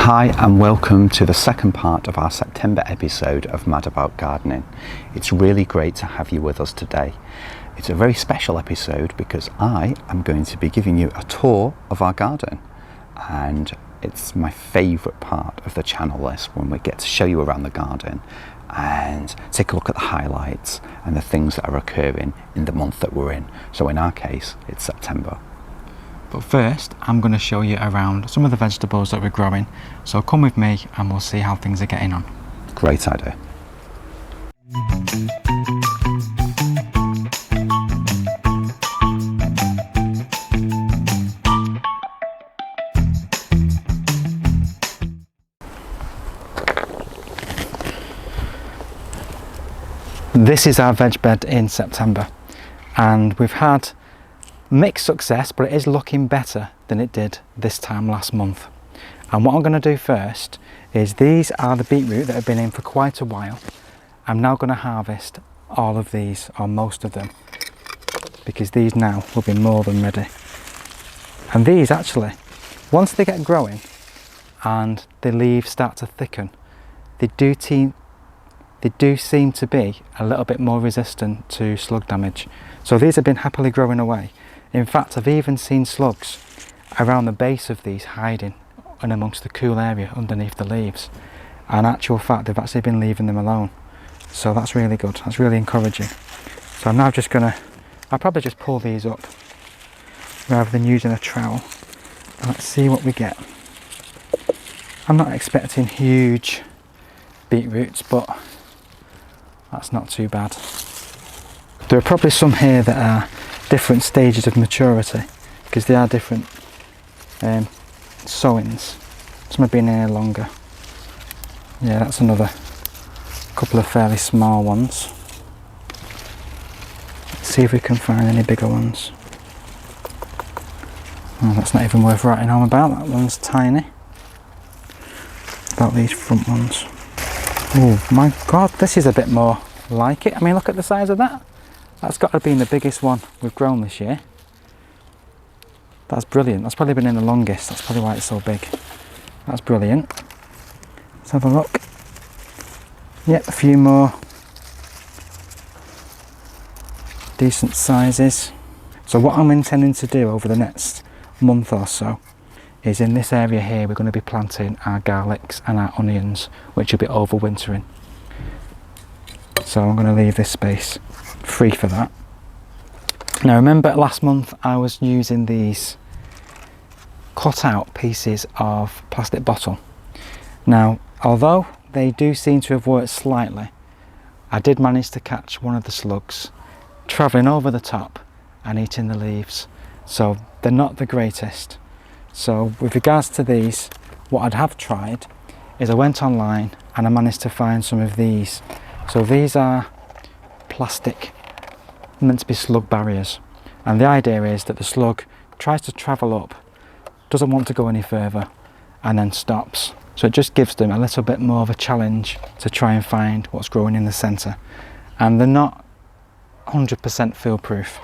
Hi and welcome to the second part of our September episode of Mad About Gardening. It's really great to have you with us today. It's a very special episode because I am going to be giving you a tour of our garden, and it's my favourite part of the channel, this, when we get to show you around the garden and take a look at the highlights and the things that are occurring in the month that we're in. So in our case, it's September. But first, I'm going to show you around some of the vegetables that we're growing. So come with me and we'll see how things are getting on. Great idea. This is our veg bed in September, and we've had mixed success, but it is looking better than it did this time last month. And what I'm going to do first is, these are the beetroot that have been in for quite a while. I'm now going to harvest all of these, or most of them, because these now will be more than ready. And these actually, once they get growing and the leaves start to thicken, they do seem to be a little bit more resistant to slug damage. So these have been happily growing away. In fact, I've even seen slugs around the base of these hiding and amongst the cool area underneath the leaves. And in actual fact, they've actually been leaving them alone. So that's really good, that's really encouraging. So I'm now just gonna, I'll probably just pull these up rather than using a trowel. And let's see what we get. I'm not expecting huge beetroots, but that's not too bad. There are probably some here that are different stages of maturity, because they are different sowings. Some have been here longer. Yeah, that's another couple of fairly small ones. Let's see if we can find any bigger ones. Oh, that's not even worth writing home about. That one's tiny. About these front ones. Oh my god, this is a bit more like it. I mean, look at the size of that. That's got to be the biggest one we've grown this year. That's brilliant. That's probably been in the longest. That's probably why it's so big. That's brilliant. Let's have a look. Yep, a few more decent sizes. So what I'm intending to do over the next month or so is, in this area here, we're going to be planting our garlics and our onions, which will be overwintering. So I'm going to leave this space free for that. Now remember, last month I was using these cut out pieces of plastic bottle. Now, although they do seem to have worked slightly, I did manage to catch one of the slugs travelling over the top and eating the leaves. So they're not the greatest. So with regards to these, what I'd have tried is, I went online and I managed to find some of these. So these are plastic, meant to be slug barriers, and the idea is that the slug tries to travel up, doesn't want to go any further, and then stops. So it just gives them a little bit more of a challenge to try and find what's growing in the centre. And they're not 100% foolproof.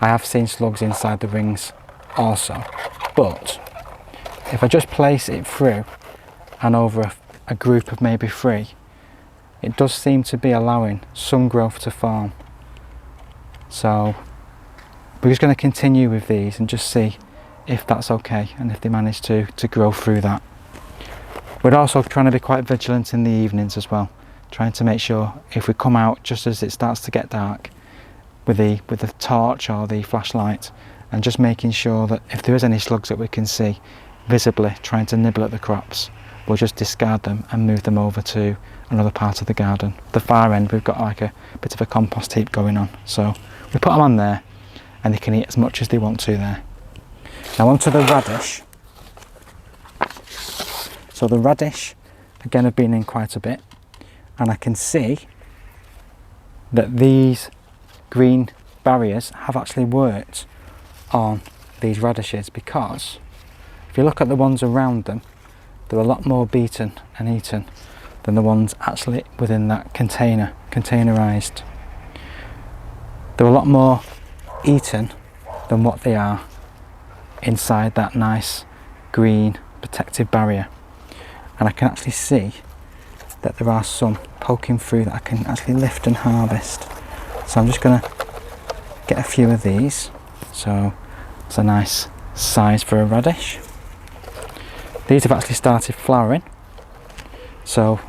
I have seen slugs inside the rings also, but if I just place it through and over a group of maybe 3, it does seem to be allowing some growth to form. So we're just going to continue with these and just see if that's okay, and if they manage to grow through that. We're also trying to be quite vigilant in the evenings as well, trying to make sure if we come out just as it starts to get dark with the torch or the flashlight, and just making sure that if there is any slugs that we can see visibly trying to nibble at the crops, we'll just discard them and move them over to another part of the garden. The far end, we've got like a bit of a compost heap going on, so we put them on there and they can eat as much as they want to there. Now onto the radish. So the radish again have been in quite a bit, and I can see that these green barriers have actually worked on these radishes, because if you look at the ones around them, they're a lot more beaten and eaten than the ones actually within that containerized. They're a lot more eaten than what they are inside that nice green protective barrier. and I can actually see that there are some poking through that I can actually lift and harvest. So I'm just going to get a few of these. So it's a nice size for a radish. These have actually started flowering, so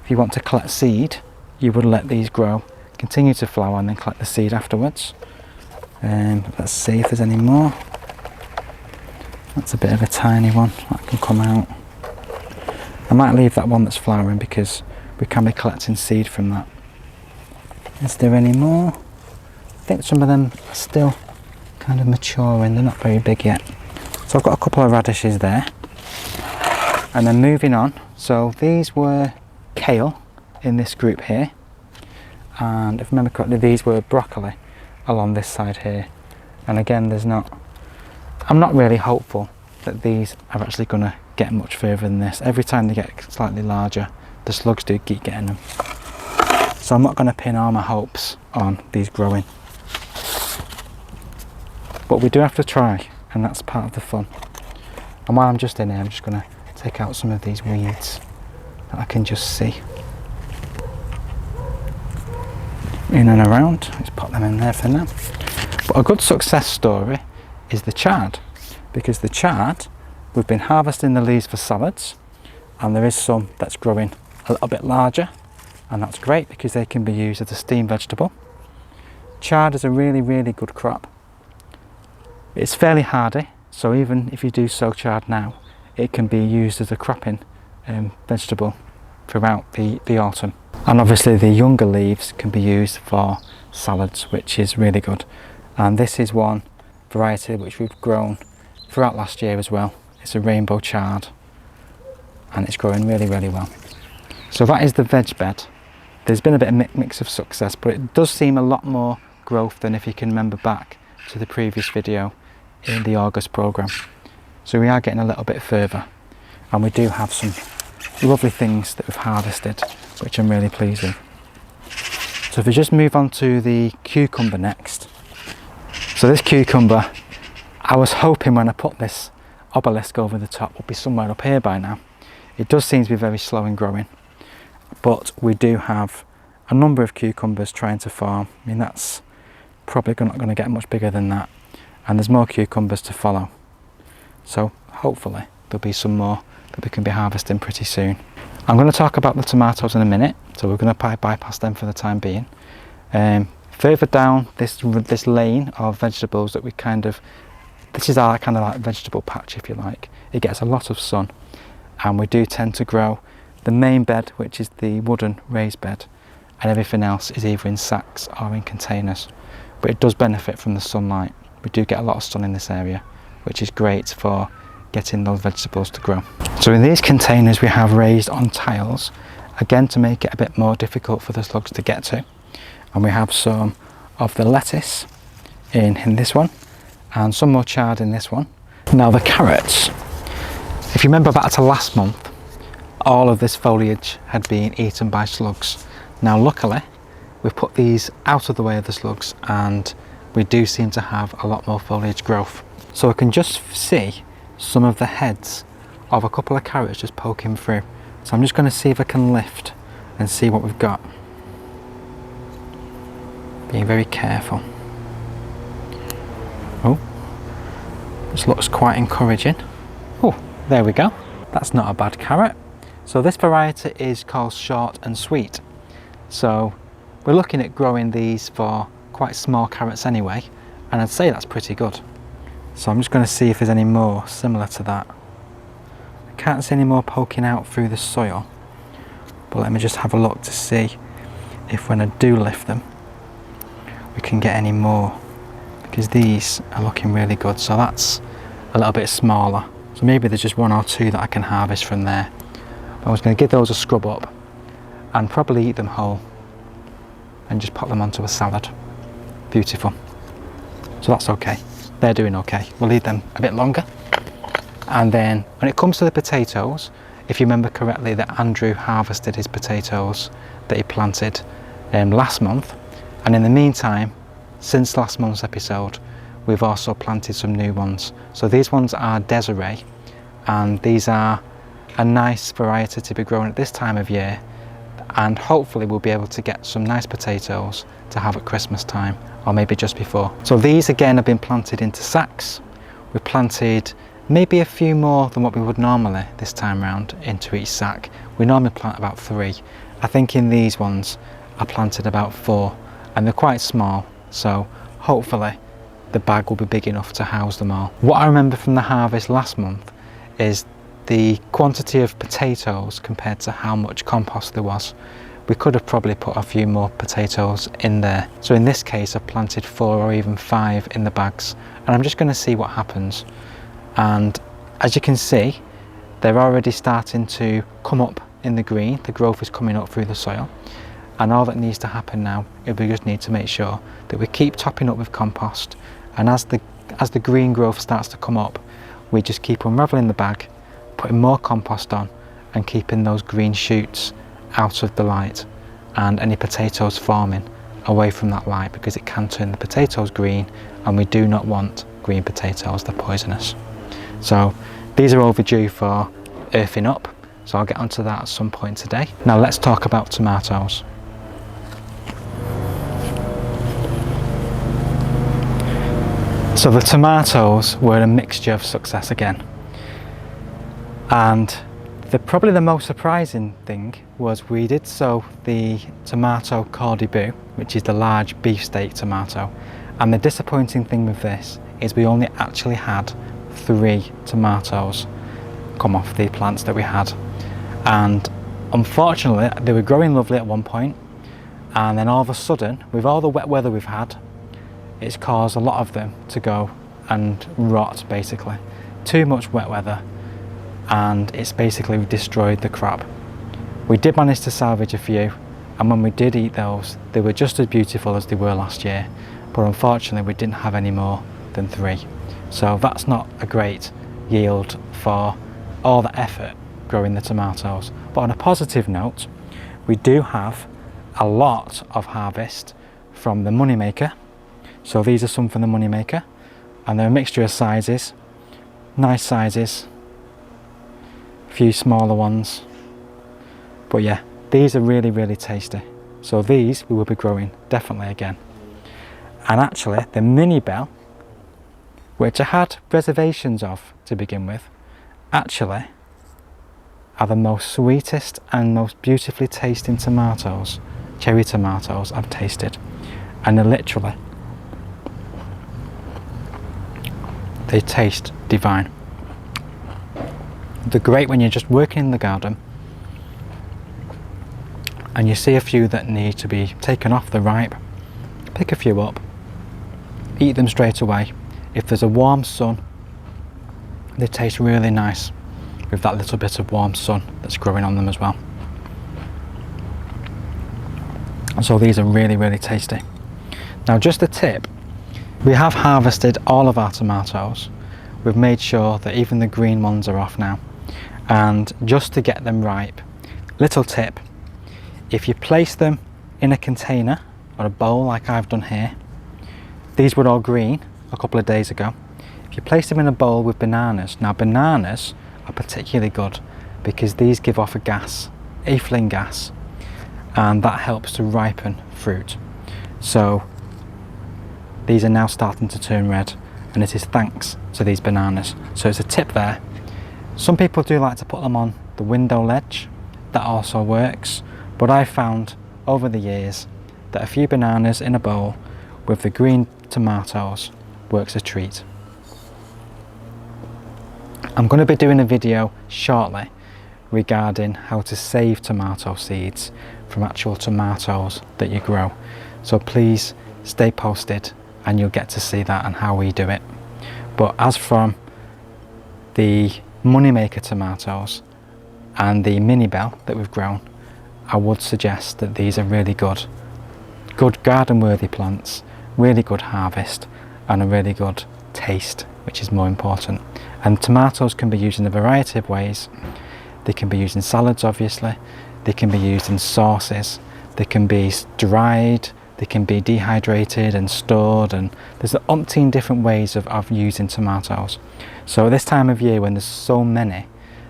if you want to collect seed, you would let these grow, continue to flower, and then collect the seed afterwards. Let's see if there's any more. That's a bit of a tiny one that can come out. I might leave that one that's flowering because we can be collecting seed from that. Is there any more? I think some of them are still kind of maturing, they're not very big yet. So I've got a couple of radishes there. And then moving on, so these were kale in this group here. And if I remember correctly, these were broccoli along this side here. And again, I'm not really hopeful that these are actually going to get much further than this. Every time they get slightly larger, the slugs do keep getting them. So I'm not going to pin all my hopes on these growing. But we do have to try, and that's part of the fun. And while I'm just in here, I'm just going to take out some of these weeds that I can just see. In and around, let's pop them in there for now. But a good success story is the chard, because the chard, we've been harvesting the leaves for salads, and there is some that's growing a little bit larger, and that's great because they can be used as a steamed vegetable. Chard is a really, really good crop. It's fairly hardy, so even if you do sow chard now, it can be used as a cropping vegetable throughout the autumn. And obviously the younger leaves can be used for salads, which is really good. And this is one variety which we've grown throughout last year as well. It's a rainbow chard, and it's growing really, really well. So that is the veg bed. There's been a bit of mix of success, but it does seem a lot more growth than if you can remember back to the previous video in the August programme. So we are getting a little bit further, and we do have some lovely things that we've harvested, which I'm really pleased with. So if we just move on to the cucumber next. So this cucumber, I was hoping when I put this obelisk over the top would be somewhere up here by now. It does seem to be very slow in growing, but we do have a number of cucumbers trying to form. I mean, that's probably not going to get much bigger than that, and there's more cucumbers to follow. So hopefully there'll be some more that we can be harvesting pretty soon. I'm going to talk about the tomatoes in a minute, so we're going to bypass them for the time being. Further down this lane of vegetables that we this is our kind of like vegetable patch, if you like. It gets a lot of sun, and we do tend to grow the main bed, which is the wooden raised bed, and everything else is either in sacks or in containers. But it does benefit from the sunlight. We do get a lot of sun in this area, which is great for getting those vegetables to grow. So in these containers we have raised on tiles, again to make it a bit more difficult for the slugs to get to. And we have some of the lettuce in this one, and some more chard in this one. Now the carrots, if you remember back to last month, all of this foliage had been eaten by slugs. Now luckily we've put these out of the way of the slugs, and we do seem to have a lot more foliage growth. So I can just see some of the heads of a couple of carrots just poking through. So I'm just going to see if I can lift and see what we've got. Being very careful. Oh, this looks quite encouraging. Oh, there we go. That's not a bad carrot. So this variety is called short and sweet. So we're looking at growing these for quite small carrots anyway, and I'd say that's pretty good. So I'm just going to see if there's any more similar to that. I can't see any more poking out through the soil, but let me just have a look to see if when I do lift them we can get any more, because these are looking really good. So that's a little bit smaller, so maybe there's just one or two that I can harvest from there. But I was going to give those a scrub up and probably eat them whole and just pop them onto a salad. Beautiful. So that's okay. They're doing okay. We'll leave them a bit longer. And then when it comes to the potatoes, if you remember correctly, that Andrew harvested his potatoes that he planted last month, and in the meantime, since last month's episode, we've also planted some new ones. So these ones are Desiree, and these are a nice variety to be grown at this time of year, and hopefully we'll be able to get some nice potatoes to have at Christmas time, or maybe just before. So these again have been planted into sacks. We've planted maybe a few more than what we would normally this time round into each sack. We normally plant about 3. I think in these ones I planted about 4, and they're quite small, so hopefully the bag will be big enough to house them all. What I remember from the harvest last month is the quantity of potatoes compared to how much compost there was. We could have probably put a few more potatoes in there. So in this case I've planted 4 or even 5 in the bags, and I'm just going to see what happens. And as you can see, they're already starting to come up in the green. The growth is coming up through the soil, and all that needs to happen now is we just need to make sure that we keep topping up with compost, and as the green growth starts to come up, we just keep unraveling the bag, putting more compost on, and keeping those green shoots out of the light and any potatoes forming away from that light, because it can turn the potatoes green, and we do not want green potatoes, they're poisonous. So these are overdue for earthing up, so I'll get onto that at some point today. Now let's talk about tomatoes. So the tomatoes were a mixture of success again, and probably the most surprising thing was we did sow the tomato cordy, which is the large beefsteak tomato, and the disappointing thing with this is we only actually had 3 tomatoes come off the plants that we had, and unfortunately they were growing lovely at one point, and then all of a sudden, with all the wet weather we've had, it's caused a lot of them to go and rot. Basically too much wet weather, and it's basically destroyed the crop. We did manage to salvage a few, and when we did eat those, they were just as beautiful as they were last year, but unfortunately we didn't have any more than 3. So that's not a great yield for all the effort growing the tomatoes. But on a positive note, we do have a lot of harvest from the Moneymaker. So these are some from the Moneymaker, and they're a mixture of sizes, nice sizes, a few smaller ones, but yeah, these are really tasty. So these we will be growing definitely again. And actually the Minibel, which I had reservations of to begin with, actually are the most sweetest and most beautifully tasting tomatoes, cherry tomatoes, I've tasted. And they're literally, they taste divine. They're great when you're just working in the garden and you see a few that need to be taken off the ripe, pick a few up, eat them straight away. If there's a warm sun, they taste really nice with that little bit of warm sun that's growing on them as well. And so these are really tasty. Now just a tip, we have harvested all of our tomatoes. We've made sure that even the green ones are off now, and just to get them ripe, little tip, if you place them in a container or a bowl like I've done here, these were all green a couple of days ago. If you place them in a bowl with bananas, now bananas are particularly good because these give off a gas, ethylene gas, and that helps to ripen fruit. So these are now starting to turn red, and it is thanks to these bananas. So it's a tip there. Some people do like to put them on the window ledge, that also works, but I found over the years that a few bananas in a bowl with the green tomatoes works a treat. I'm going to be doing a video shortly regarding how to save tomato seeds from actual tomatoes that you grow, so please stay posted and you'll get to see that and how we do it. But as from the Moneymaker tomatoes and the Minibel that we've grown, I would suggest that these are really good garden worthy plants, really good harvest and a really good taste, which is more important. And tomatoes can be used in a variety of ways. They can be used in salads, obviously, they can be used in sauces, they can be dried, they can be dehydrated and stored, and there's an umpteen different ways of using tomatoes. So at this time of year when there's so many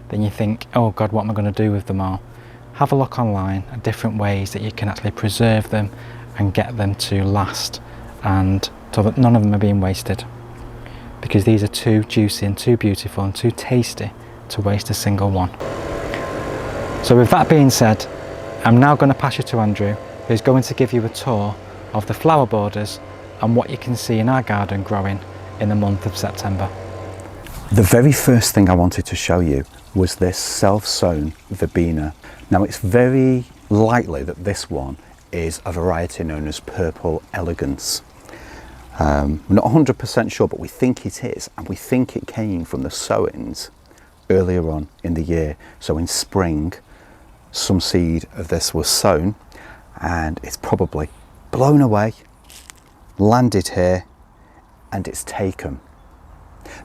then you think, oh God, what am I going to do with them all? Have a look online at different ways that you can actually preserve them and get them to last, and so that none of them are being wasted, because these are too juicy and too beautiful and too tasty to waste a single one. So with that being said, I'm now going to pass you to Andrew, who's going to give you a tour of the flower borders and what you can see in our garden growing in the month of September. The very first thing I wanted to show you was this self-sown Verbena. Now it's very likely that this one is a variety known as Purple Elegance. We're not 100% sure, but we think it is, and we think it came from the sowings earlier on in the year. So in spring, some seed of this was sown, and it's probably blown away, landed here, and it's taken.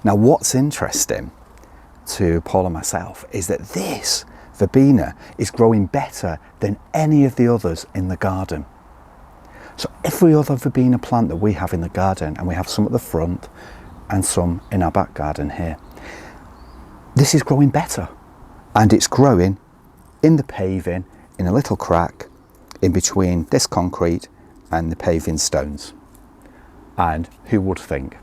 Now what's interesting to Paul and myself is that this Verbena is growing better than any of the others in the garden. So every other Verbena plant that we have in the garden, and we have some at the front and some in our back garden here, this is growing better, and it's growing in the paving in a little crack in between this concrete and the paving stones. And who would think?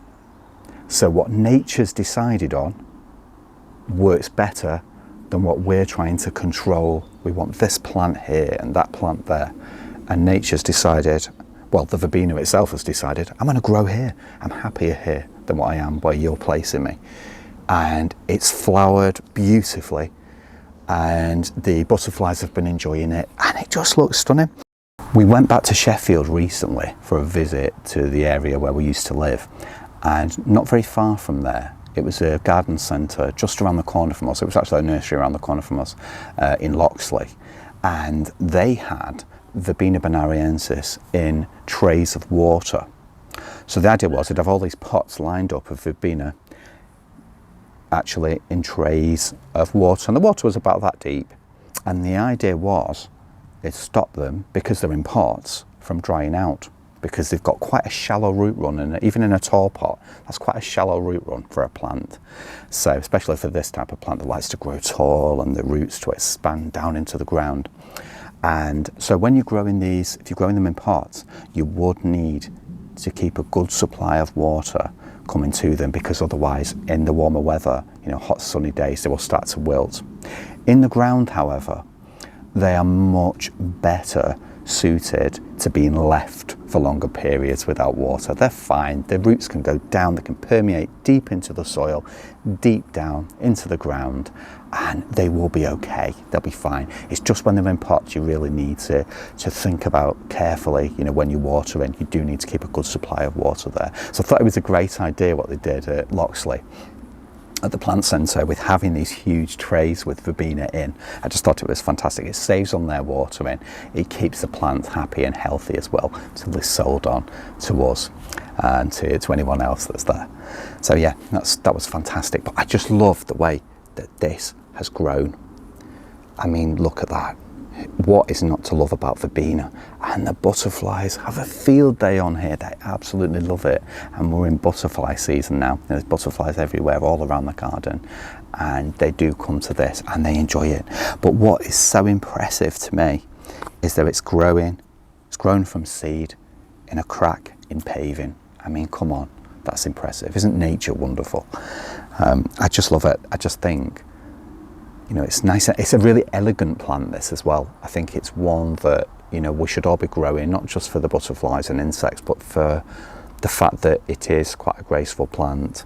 So what nature's decided on works better than what we're trying to control. We want this plant here and that plant there, and nature's decided, well, the Verbena itself has decided, I'm going to grow here. I'm happier here than what I am where you're placing me. And it's flowered beautifully, and the butterflies have been enjoying it, and it just looks stunning. We went back to Sheffield recently for a visit to the area where we used to live, and not very far from there, it was a garden centre just around the corner from us. It was actually a nursery around the corner from us in Loxley, and they had Verbena bonariensis in trays of water. So the idea was they'd have all these pots lined up of Verbena actually in trays of water, and the water was about that deep, and the idea was it stopped them, because they're in pots, from drying out, because they've got quite a shallow root run, and even in a tall pot, that's quite a shallow root run for a plant. So especially for this type of plant that likes to grow tall and the roots to expand down into the ground. And so when you're growing these, if you're growing them in pots, you would need to keep a good supply of water coming to them, because otherwise in the warmer weather, hot sunny days, they will start to wilt. In the ground, however, they are much better suited to being left for longer periods without water. They're fine. Their roots can go down, they can permeate deep into the soil, deep down into the ground, and they will be okay. They'll be fine. It's just when they're in pots you really need to think about carefully, when you water in, you do need to keep a good supply of water there. So I thought it was a great idea what they did at Loxley, at the plant centre, with having these huge trays with Verbena in. I just thought it was fantastic. It saves on their watering, it keeps the plant happy and healthy as well, until it's sold on to us and to anyone else that's there. So yeah, that was fantastic. But I just love the way that this has grown. I mean, look at that. What is not to love about Verbena? And the butterflies have a field day on here. They absolutely love it. And we're in butterfly season now. There's butterflies everywhere, all around the garden. And they do come to this and they enjoy it. But what is so impressive to me is that it's growing. It's grown from seed in a crack in paving. I mean, come on. That's impressive. Isn't nature wonderful? I just love it. I just think, it's nice. It's a really elegant plant, this as well. I think it's one that, we should all be growing, not just for the butterflies and insects, but for the fact that it is quite a graceful plant.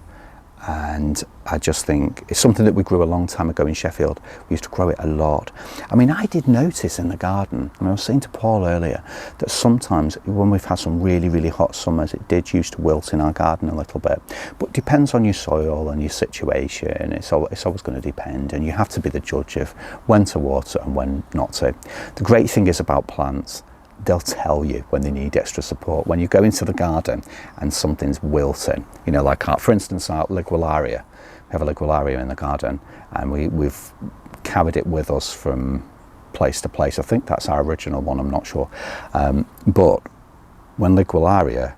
And I just think it's something that we grew a long time ago in Sheffield. We used to grow it a lot. I mean, I did notice in the garden, and I was saying to Paul earlier, that sometimes when we've had some really, really hot summers, it did used to wilt in our garden a little bit. But it depends on your soil and your situation. It's always going to depend, and you have to be the judge of when to water and when not to. The great thing is about plants, they'll tell you when they need extra support. When you go into the garden and something's wilting, like for instance our Ligualaria. We have a Ligualaria in the garden, and we've carried it with us from place to place. I think that's our original one, I'm not sure. But when Ligualaria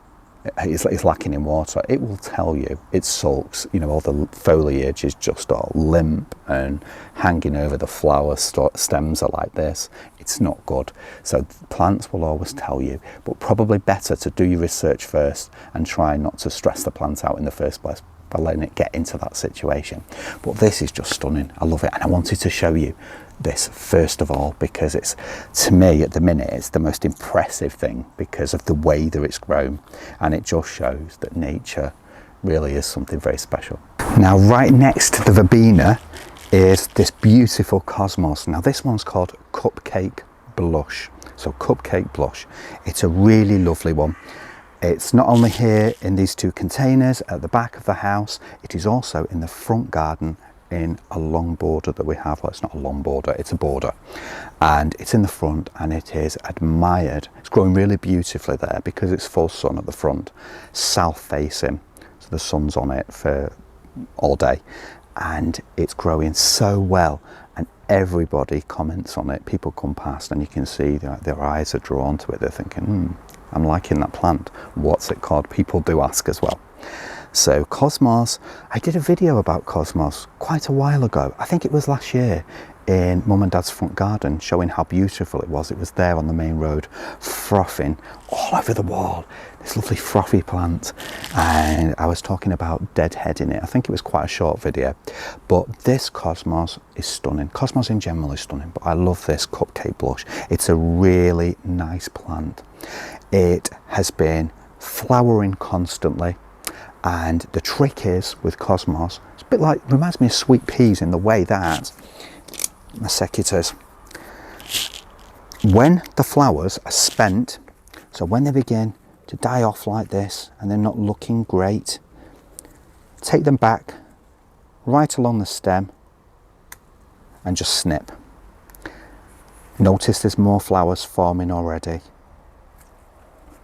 it's lacking in water, it will tell you. It sulks, you know, all the foliage is just all limp and hanging over the flower stems are like this. It's not good. So plants will always tell you, but probably better to do your research first and try not to stress the plant out in the first place by letting it get into that situation. But this is just stunning. I love it, and I wanted to show you this first of all because it's, to me at the minute, it's the most impressive thing because of the way that it's grown, and it just shows that nature really is something very special. Now right next to the verbena is this beautiful cosmos. Now this one's called Cupcake Blush. So Cupcake Blush, it's a really lovely one. It's not only here in these two containers at the back of the house, it is also in the front garden in a long border that we have. Well, it's not a long border, it's a border, and it's in the front, and it is admired. It's growing really beautifully there because it's full sun at the front, south facing, so the sun's on it for all day, and it's growing so well, and everybody comments on it. People come past and you can see their eyes are drawn to it. They're thinking, I'm liking that plant. What's it called? People do ask as well. So Cosmos, I did a video about Cosmos quite a while ago. I think it was last year in Mum and Dad's front garden, showing how beautiful it was. It was there on the main road, frothing all over the wall. This lovely frothy plant. And I was talking about deadhead in it. I think it was quite a short video. But this Cosmos is stunning. Cosmos in general is stunning, but I love this Cupcake Blush. It's a really nice plant. It has been flowering constantly. And the trick is with Cosmos, it's a bit like, reminds me of sweet peas in the way that, my secators, when the flowers are spent, so when they begin to die off like this and they're not looking great, take them back right along the stem and just snip. Notice there's more flowers forming already.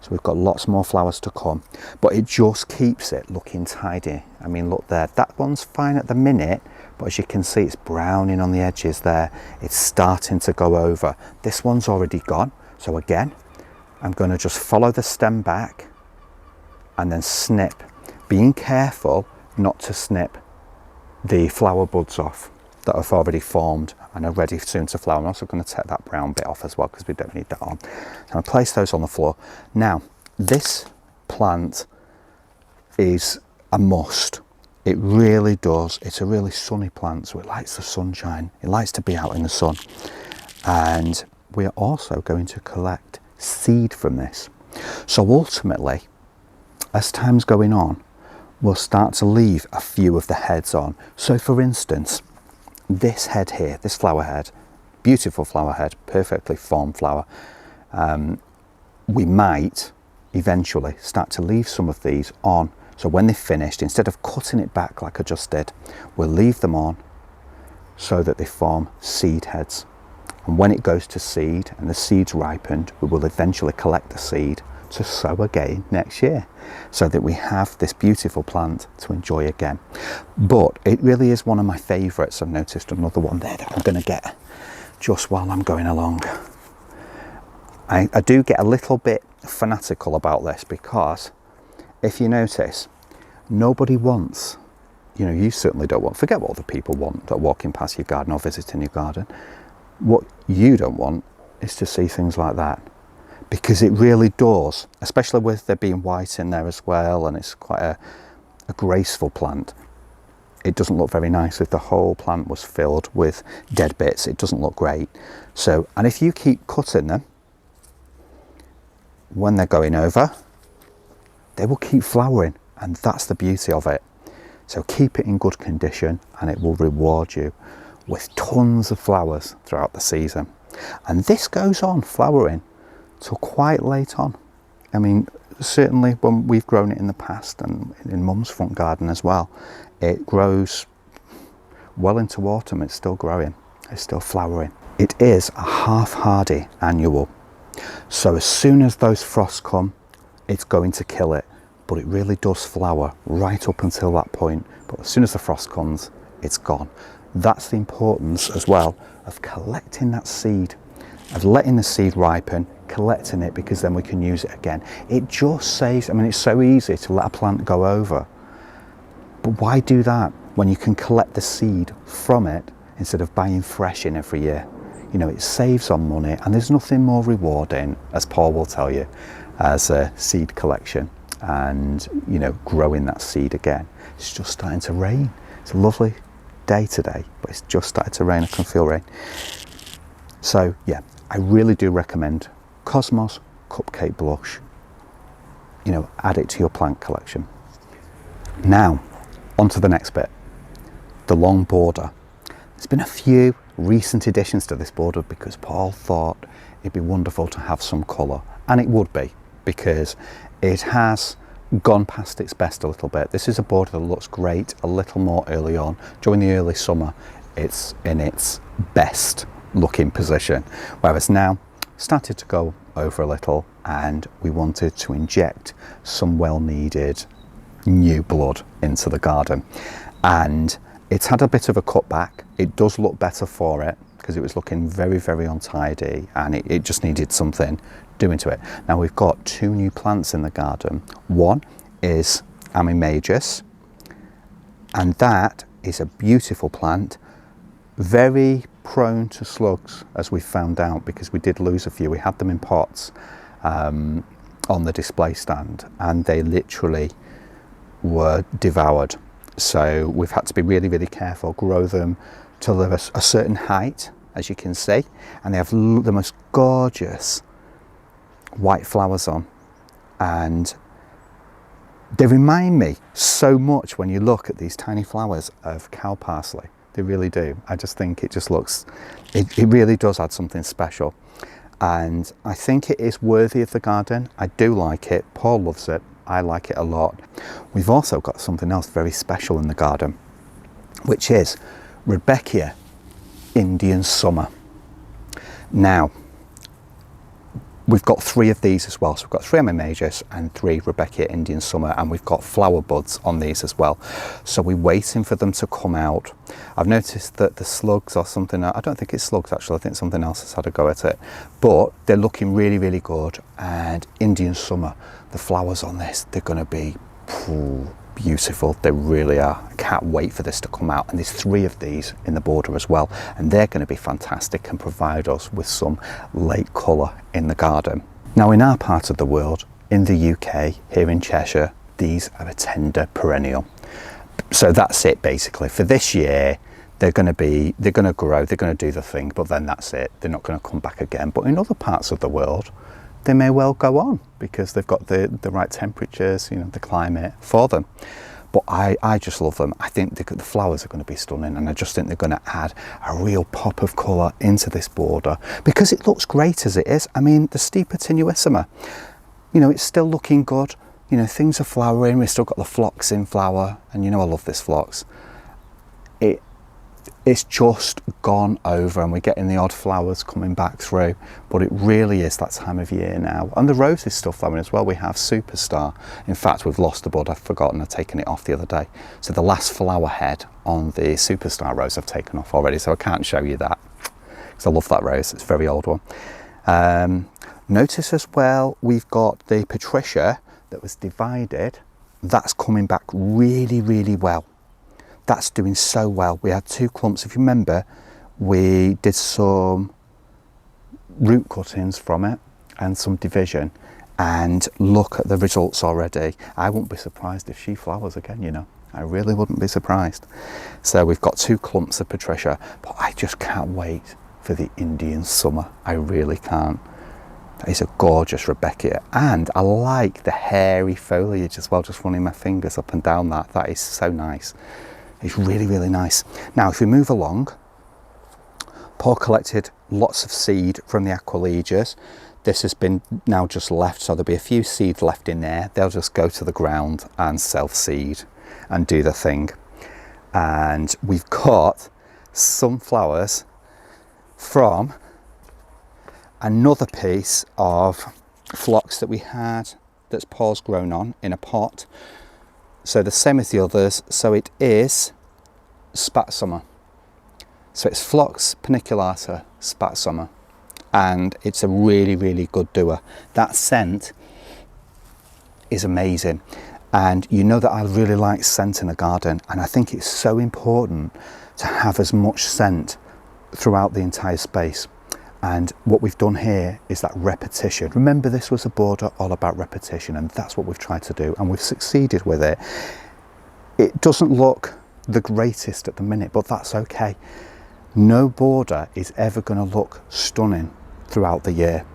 So we've got lots more flowers to come, but it just keeps it looking tidy. I mean, look there, that one's fine at the minute, but as you can see, it's browning on the edges there. It's starting to go over. This one's already gone. So again, I'm going to just follow the stem back and then snip, being careful not to snip the flower buds off that have already formed and are ready soon to flower. I'm also going to take that brown bit off as well because we don't need that on. So I'll place those on the floor. Now, this plant is a must. It really does. It's a really sunny plant, so it likes the sunshine. It likes to be out in the sun. And we are also going to collect seed from this. So ultimately, as time's going on, we'll start to leave a few of the heads on. So for instance, this head here, this flower head, beautiful flower head, perfectly formed flower, we might eventually start to leave some of these on. So when they're finished, instead of cutting it back like I just did, we'll leave them on so that they form seed heads. And when it goes to seed and the seed's ripened, we will eventually collect the seed to sow again next year, so that we have this beautiful plant to enjoy again. But it really is one of my favourites. I've noticed another one there that I'm going to get just while I'm going along. I do get a little bit fanatical about this because if you notice, nobody wants, you know, you certainly don't want, forget what other people want that are walking past your garden or visiting your garden. What you don't want is to see things like that. Because it really does, especially with there being white in there as well, and it's quite a graceful plant. It doesn't look very nice. If the whole plant was filled with dead bits, it doesn't look great. So, and if you keep cutting them, when they're going over, they will keep flowering, and that's the beauty of it. So keep it in good condition and it will reward you with tons of flowers throughout the season. And this goes on flowering till quite late on. I mean, certainly when we've grown it in the past and in Mum's front garden as well, it grows well into autumn. It's still growing, it's still flowering. It is a half hardy annual, so as soon as those frosts come, it's going to kill it, but it really does flower right up until that point. But as soon as the frost comes, it's gone. That's the importance as well of collecting that seed, of letting the seed ripen, collecting it because then we can use it again. It just saves, I mean, it's so easy to let a plant go over, but why do that when you can collect the seed from it instead of buying fresh in every year? You know, it saves on money, and there's nothing more rewarding, as Paul will tell you, as a seed collection and, you know, growing that seed again. It's just starting to rain. It's a lovely day today, but it's just started to rain. I can feel rain. So yeah, I really do recommend Cosmos Cupcake Blush. You know, add it to your plant collection. Now, on to the next bit, the long border. There's been a few recent additions to this border because Paul thought it'd be wonderful to have some colour, and it would be, because it has gone past its best a little bit. This is a border that looks great a little more early on. During the early summer, it's in its best looking position, whereas now started to go over a little, and we wanted to inject some well needed new blood into the garden. And it's had a bit of a cutback. It does look better for it because it was looking very, very untidy, and it just needed something doing to it. Now we've got two new plants in the garden. One is Ammi majus, and that is a beautiful plant, very prone to slugs, as we found out, because we did lose a few. We had them in pots on the display stand, and they literally were devoured. So we've had to be really, really careful, grow them till they're a certain height, as you can see, and they have the most gorgeous white flowers on, and they remind me so much when you look at these tiny flowers of cow parsley. They really do. I just think it just looks, it really does add something special, and I think it is worthy of the garden. I do like it. Paul loves it. I like it a lot. We've also got something else very special in the garden, which is Rudbeckia Indian Summer. Now, we've got three of these as well. So we've got 3 Ammi majus and 3 Rudbeckia Indian Summer, and we've got flower buds on these as well. So we're waiting for them to come out. I've noticed that the slugs or something, I don't think it's slugs actually, I think something else has had a go at it, but they're looking really, really good. And Indian Summer, the flowers on this, they're going to be beautiful. They really are. I can't wait for this to come out. And there's 3 of these in the border as well, and they're going to be fantastic and provide us with some late colour in the garden. Now, in our part of the world, in the UK, here in Cheshire, these are a tender perennial. So that's it basically for this year. They're going to grow, they're going to do the thing, but then that's it. They're not going to come back again. But in other parts of the world, they may well go on because they've got the right temperatures, you know, the climate for them. But I just love them. I think the flowers are going to be stunning, and I just think they're going to add a real pop of colour into this border because it looks great as it is. I mean, the Stipa tenuissima, you know, it's still looking good. You know, things are flowering. We've still got the phlox in flower, and you know I love this phlox. It's just gone over, and we're getting the odd flowers coming back through, but it really is that time of year now. And the rose is still flowering as well. We have Superstar. In fact, we've lost the bud. I've forgotten. I've taken it off the other day. So the last flower head on the Superstar rose I've taken off already, so I can't show you that because I love that rose. It's a very old one. Notice as well, we've got the Patricia that was divided. That's coming back really, really well. That's doing so well. We had 2 clumps. If you remember, we did some root cuttings from it and some division, and look at the results already. I wouldn't be surprised if she flowers again, you know. I really wouldn't be surprised. So we've got 2 clumps of Patricia, but I just can't wait for the Indian Summer. I really can't. That is a gorgeous Rudbeckia, and I like the hairy foliage as well, just running my fingers up and down that. That is so nice. It's really, really nice. Now, if we move along, Paul collected lots of seed from the Aquilegias. This has been now just left, so there'll be a few seeds left in there. They'll just go to the ground and self-seed and do the thing. And we've got some flowers from another piece of phlox that we had that's Paul's grown on in a pot. So the same as the others, so it is Spat Summer. So it's Phlox paniculata Spat Summer. and it's a really, really good doer. That scent is amazing, and you know that I really like scent in a garden, and I think it's so important to have as much scent throughout the entire space. And what we've done here is that repetition. Remember, this was a border all about repetition, and that's what we've tried to do, and we've succeeded with it. It doesn't look the greatest at the minute, but that's okay. No border is ever going to look stunning throughout the year.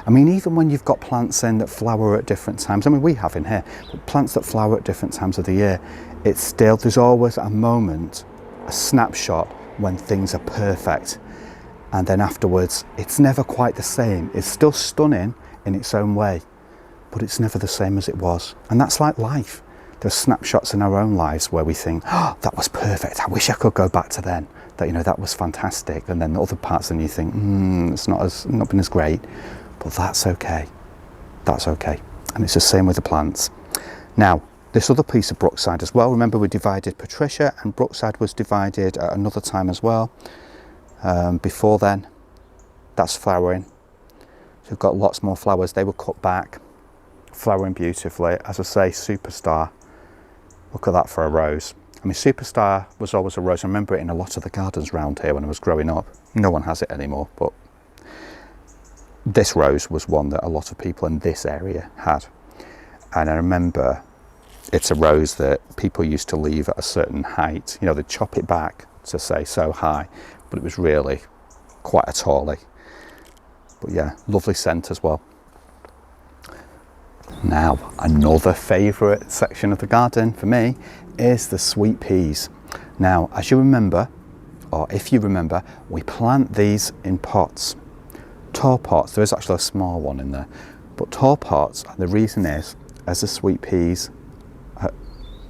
I mean, even when you've got plants in that flower at different times, I mean, we have in here, plants that flower at different times of the year, it's still, there's always a moment, a snapshot when things are perfect. And then afterwards, it's never quite the same. It's still stunning in its own way, but it's never the same as it was. And that's like life. There's snapshots in our own lives where we think, oh, that was perfect. I wish I could go back to then. That, you know, that was fantastic. And then the other parts, and you think, it's not been as great. But that's okay. That's okay. And it's the same with the plants. Now, this other piece of Brookside as well. Remember, we divided Patricia, and Brookside was divided at another time as well. Before then, that's flowering. So we've got lots more flowers. They were cut back, flowering beautifully. As I say, Superstar. Look at that for a rose. I mean, Superstar was always a rose. I remember it in a lot of the gardens around here when I was growing up. No one has it anymore, but this rose was one that a lot of people in this area had. And I remember it's a rose that people used to leave at a certain height. You know, they'd chop it back to say so high, but it was really quite a tallie. But yeah, lovely scent as well. Now, another favourite section of the garden for me is the sweet peas. Now, as you remember, or if you remember, we plant these in pots, tall pots. There is actually a small one in there, but tall pots. And the reason is, as the sweet peas,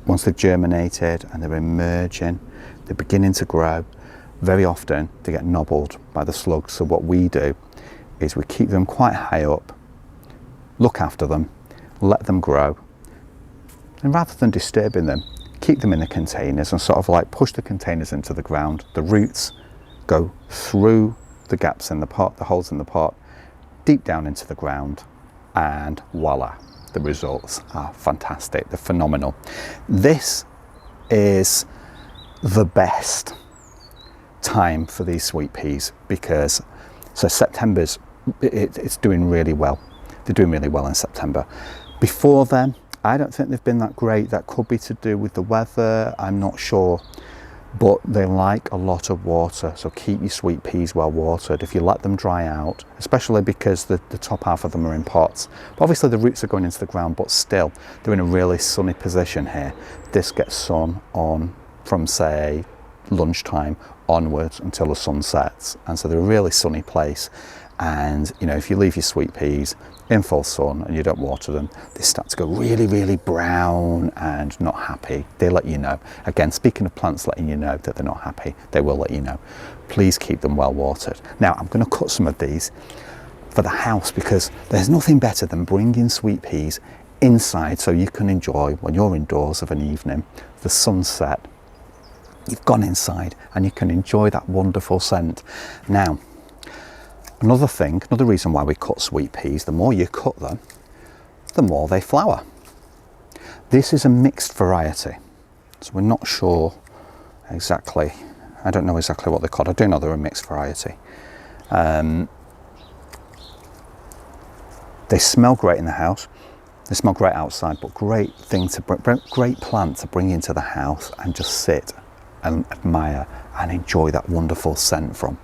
once they've germinated and they're emerging, they're beginning to grow, very often they get nobbled by the slugs. So what we do is we keep them quite high up, look after them, let them grow, and rather than disturbing them, keep them in the containers and sort of like push the containers into the ground. The roots go through the gaps in the pot, the holes in the pot, deep down into the ground, and voila, the results are fantastic. They're phenomenal. This is the best time for these sweet peas because, so September's, it's doing really well. They're doing really well in September. Before then, I don't think they've been that great. That could be to do with the weather, I'm not sure. But they like a lot of water, so keep your sweet peas well watered. If you let them dry out, especially because the top half of them are in pots. But obviously the roots are going into the ground, but still, they're in a really sunny position here. This gets sun on from, say, lunchtime onwards until the sun sets. And so they're a really sunny place. And, you know, if you leave your sweet peas in full sun and you don't water them, they start to go really, really brown and not happy. They let you know. Again, speaking of plants letting you know that they're not happy, they will let you know. Please keep them well watered. Now, I'm going to cut some of these for the house because there's nothing better than bringing sweet peas inside so you can enjoy, when you're indoors of an evening, the sunset. You've gone inside and you can enjoy that wonderful scent. Now, another reason why we cut sweet peas, the more you cut them, the more they flower. This is a mixed variety, so we're not sure exactly, I don't know exactly what they're called. I do know they're a mixed variety. They smell great in the house, they smell great outside, but great plant to bring into the house and just sit and admire and enjoy that wonderful scent from.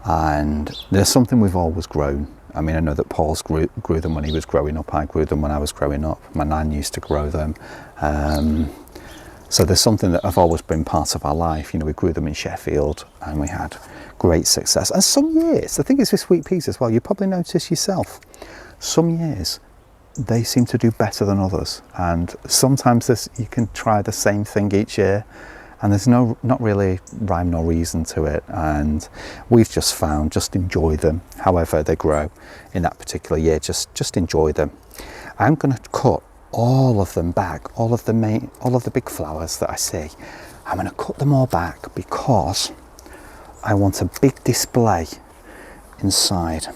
And there's something we've always grown. I mean, I know that Paul's grew them when he was growing up. I grew them when I was growing up. My nan used to grow them. So there's something that have always been part of our life. You know, we grew them in Sheffield and we had great success. And some years, the thing is with sweet peas as well, you probably notice yourself, some years they seem to do better than others. And sometimes you can try the same thing each year, and there's not really rhyme nor reason to it, and we've just found, just enjoy them however they grow in that particular year. Just enjoy them. I'm going to cut all of them back, all of the big flowers that I see. I'm going to cut them all back because I want a big display inside. So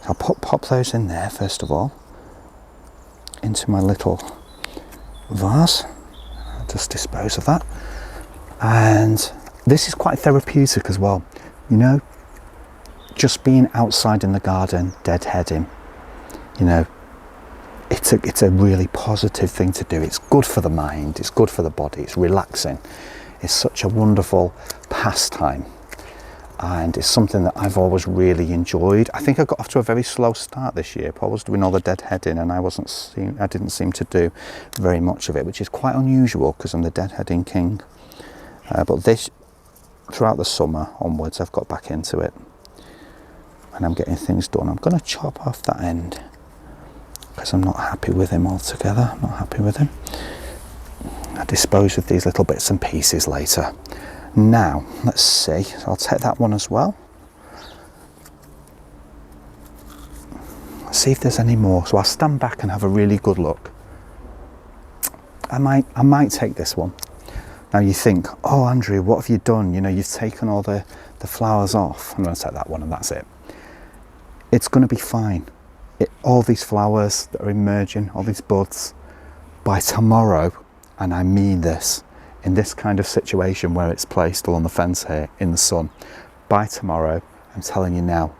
I'll pop those in there first of all, into my little vase. I'll just dispose of that. And this is quite therapeutic as well, you know, just being outside in the garden, deadheading, you know, it's a really positive thing to do. It's good for the mind, it's good for the body, it's relaxing. It's such a wonderful pastime, and it's something that I've always really enjoyed. I think I got off to a very slow start this year. Paul was doing all the deadheading and I didn't seem to do very much of it, which is quite unusual because I'm the deadheading king. But this, throughout the summer onwards, I've got back into it and I'm getting things done. I'm going to chop off that end because I'm not happy with him altogether. I'm not happy with him. I'll dispose of these little bits and pieces later. Now, let's see. So I'll take that one as well. See if there's any more. So I'll stand back and have a really good look. I might take this one. Now you think, oh Andrew, what have you done? You know, you've taken all the flowers off. I'm going to take that one and that's it. It's going to be fine. All these flowers that are emerging, all these buds, by tomorrow, and I mean this, in this kind of situation where it's placed along the fence here in the sun, by tomorrow, I'm telling you now,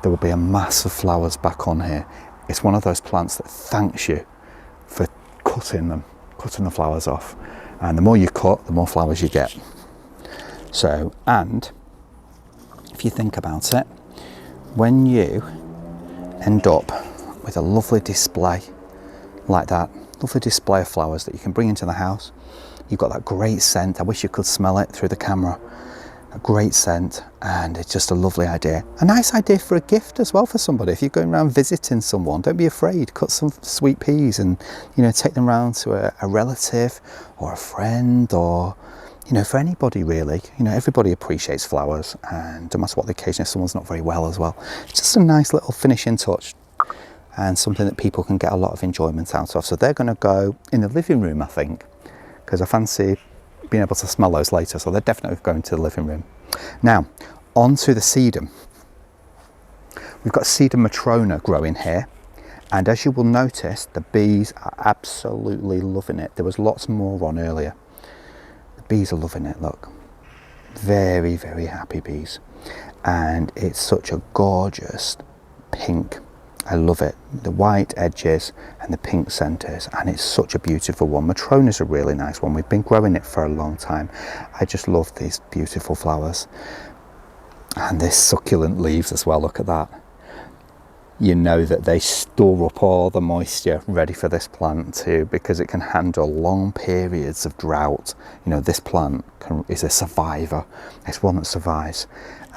there will be a mass of flowers back on here. It's one of those plants that thanks you for cutting the flowers off. And the more you cut, the more flowers you get. So, and if you think about it, when you end up with a lovely display like that, lovely display of flowers that you can bring into the house, you've got that great scent. I wish you could smell it through the camera. A great scent, and it's just a lovely idea. A nice idea for a gift as well for somebody. If you're going around visiting someone, don't be afraid. Cut some sweet peas and, you know, take them round to a relative or a friend, or, you know, for anybody really. You know, everybody appreciates flowers, and no matter what the occasion, if someone's not very well as well. It's just a nice little finishing touch and something that people can get a lot of enjoyment out of. So they're going to go in the living room, I think, because I fancy being able to smell those later, so they're definitely going to the living room. Now, on to the sedum. We've got Sedum Matrona growing here, and as you will notice, the bees are absolutely loving it. There was lots more on earlier. The bees are loving it, look. Very, very happy bees. And it's such a gorgeous pink. I love it. The white edges and the pink centres, and it's such a beautiful one. Matrona's a really nice one. We've been growing it for a long time. I just love these beautiful flowers. And these succulent leaves as well, look at that. You know that they store up all the moisture ready for this plant too, because it can handle long periods of drought. You know, this plant is a survivor. It's one that survives.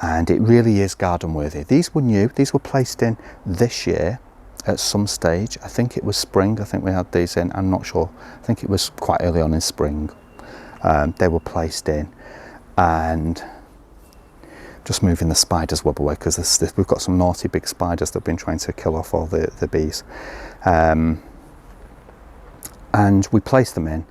And it really is garden worthy. These were new. These were placed in this year at some stage. I think it was spring. I think we had these in. I'm not sure. I think it was quite early on in spring. They were placed in, and just moving the spiders web away, because we've got some naughty big spiders that have been trying to kill off all the bees. And we placed them in,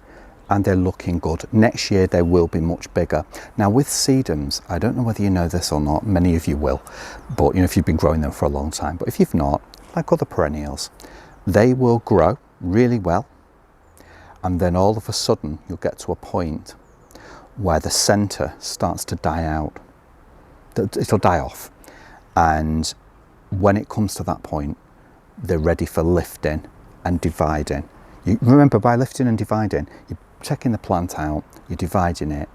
and they're looking good. Next year they will be much bigger. Now with sedums, I don't know whether you know this or not, many of you will, but you know, if you've been growing them for a long time, but if you've not, like other perennials, they will grow really well, and then all of a sudden you'll get to a point where the centre starts to die out. It'll die off, and when it comes to that point, they're ready for lifting and dividing. You remember, by lifting and dividing, you're checking the plant out, you're dividing it,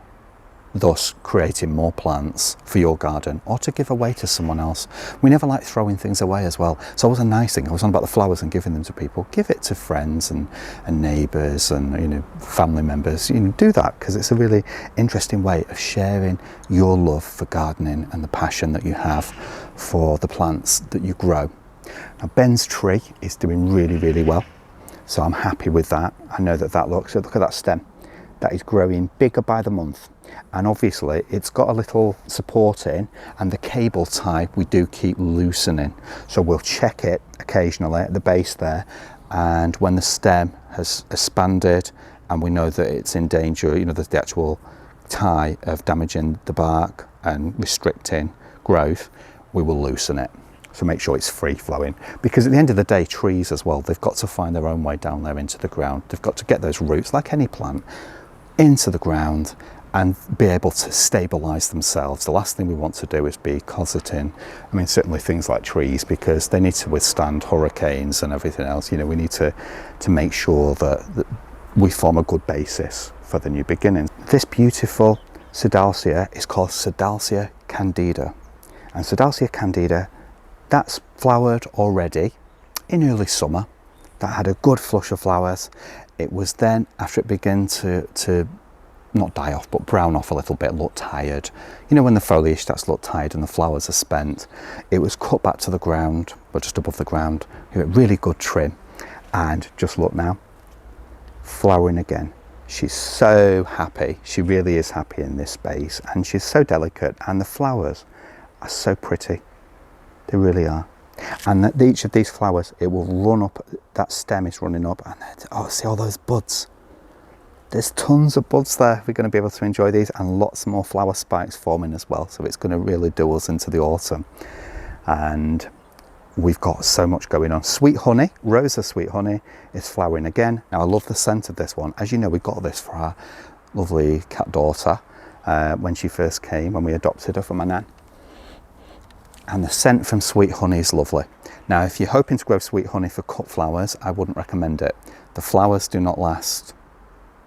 thus creating more plants for your garden or to give away to someone else. We never like throwing things away as well. It's always a nice thing. I was on about the flowers and giving them to people. Give it to friends and neighbours and, you know, family members. You know, do that, because it's a really interesting way of sharing your love for gardening and the passion that you have for the plants that you grow. Now Ben's tree is doing really, really well. So I'm happy with that. I know that looks, so look at that stem. That is growing bigger by the month. And obviously it's got a little support in, and the cable tie we do keep loosening. So we'll check it occasionally at the base there. And when the stem has expanded and we know that it's in danger, you know, there's the actual tie of damaging the bark and restricting growth, we will loosen it. So make sure it's free flowing, because at the end of the day, trees as well, they've got to find their own way down there into the ground. They've got to get those roots, like any plant, into the ground and be able to stabilize themselves. The last thing we want to do is be cosseting. I mean, certainly things like trees, because they need to withstand hurricanes and everything else. You know, we need to make sure that we form a good basis for the new beginning. This beautiful Sidalcea is called Sidalcea candida. And Sidalcea candida, that's flowered already in early summer. That had a good flush of flowers. It was then, after it began to not die off, but brown off a little bit, look tired. You know, when the foliage starts to look tired and the flowers are spent, it was cut back to the ground, but just above the ground. You get really good trim. And just look now, flowering again. She's so happy. She really is happy in this space, and she's so delicate, and the flowers are so pretty. They really are. And each of these flowers, it will run up, that stem is running up, and oh, see all those buds. There's tons of buds there. We're going to be able to enjoy these, and lots more flower spikes forming as well. So it's going to really do us into the autumn. And we've got so much going on. Sweet honey, Rosa sweet honey, is flowering again. Now I love the scent of this one. As you know, we got this for our lovely cat daughter when she first came, when we adopted her from my nan. And the scent from sweet honey is lovely. Now, if you're hoping to grow sweet honey for cut flowers, I wouldn't recommend it. The flowers do not last,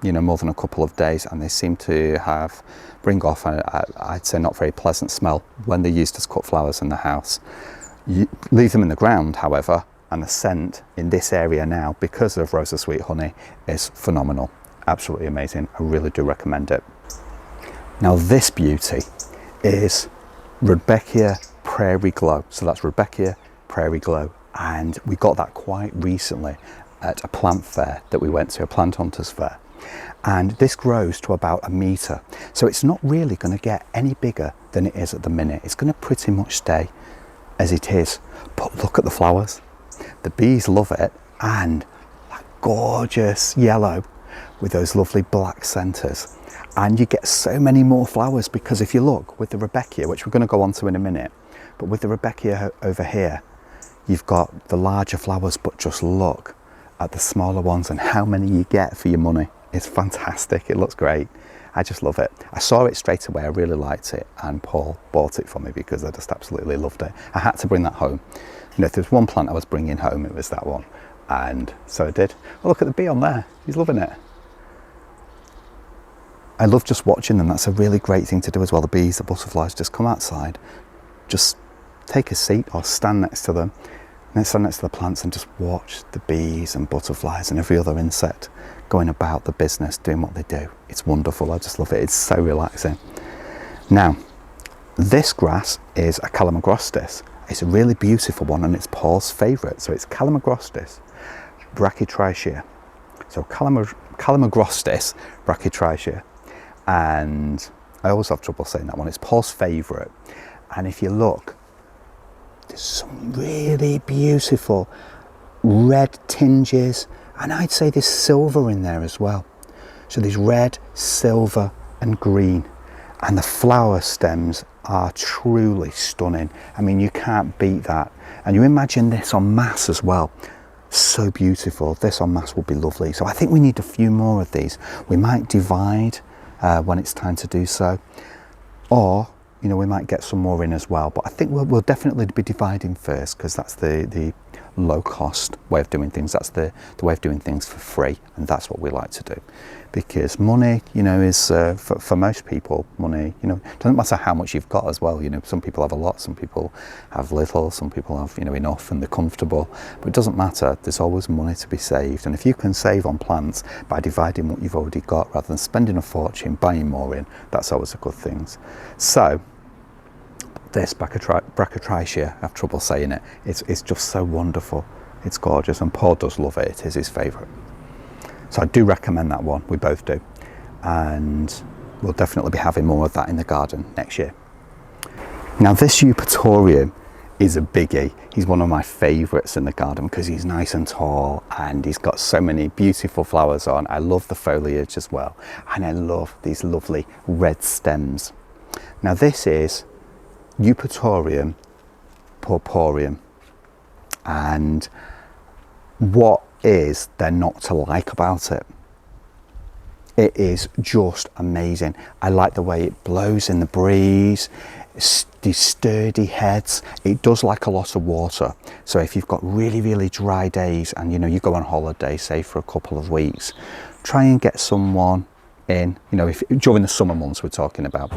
you know, more than a couple of days, and they seem to bring off, I'd say, not very pleasant smell when they're used as cut flowers in the house. You leave them in the ground, however, and the scent in this area now, because of Rosa sweet honey, is phenomenal. Absolutely amazing. I really do recommend it. Now, this beauty is Rudbeckia Prairie Glow. So that's Rudbeckia Prairie Glow, and we got that quite recently at a plant fair that we went to, a plant hunters fair. And this grows to about 1 metre, so it's not really going to get any bigger than it is at the minute. It's going to pretty much stay as it is. But look at the flowers. The bees love it, and that gorgeous yellow with those lovely black centres. And you get so many more flowers, because if you look with the Rudbeckia, which we're going to go on to in a minute, but with the Rudbeckia over here, you've got the larger flowers, but just look at the smaller ones and how many you get for your money. It's fantastic. It looks great. I just love it. I saw it straight away. I really liked it, and Paul bought it for me because I just absolutely loved it. I had to bring that home. You know, if there's one plant I was bringing home, it was that one. And so I did. Oh, look at the bee on there. He's loving it. I love just watching them. That's a really great thing to do as well. The bees, the butterflies, just come outside, just take a seat or stand next to them, and stand next to the plants and just watch the bees and butterflies and every other insect going about the business, doing what they do. It's wonderful. I just love it. It's so relaxing. Now, this grass is a Calamagrostis. It's a really beautiful one, and it's Paul's favourite. So it's Calamagrostis brachytricha. So Calamagrostis brachytricha. And I always have trouble saying that one. It's Paul's favourite. And if you look, there's some really beautiful red tinges, and I'd say there's silver in there as well. So there's red, silver and green, and the flower stems are truly stunning. I mean, you can't beat that. And you imagine this en masse as well. So beautiful. This en masse will be lovely. So I think we need a few more of these. We might divide when it's time to do so, or you know, we might get some more in as well, but I think we'll definitely be dividing first, because that's the low cost way of doing things. That's the way of doing things for free, and that's what we like to do. Because money, you know, is for most people, money, you know, doesn't matter how much you've got as well. You know, some people have a lot, some people have little, some people have, you know, enough and they're comfortable, but it doesn't matter. There's always money to be saved, and if you can save on plants by dividing what you've already got rather than spending a fortune buying more in, that's always a good thing. So this brachytricha, I have trouble saying it, it's just so wonderful. It's gorgeous, and Paul does love it. It is his favourite. So I do recommend that one. We both do. And we'll definitely be having more of that in the garden next year. Now, this Eupatorium is a biggie. He's one of my favourites in the garden because he's nice and tall, and he's got so many beautiful flowers on. I love the foliage as well, and I love these lovely red stems. Now, this is Eupatorium Purpureum. And what is there not to like about it? It is just amazing. I like the way it blows in the breeze. These sturdy heads. It does like a lot of water. So if you've got really dry days and you go on holiday, say for a couple of weeks, try and get someone in, if during the summer months we're talking about,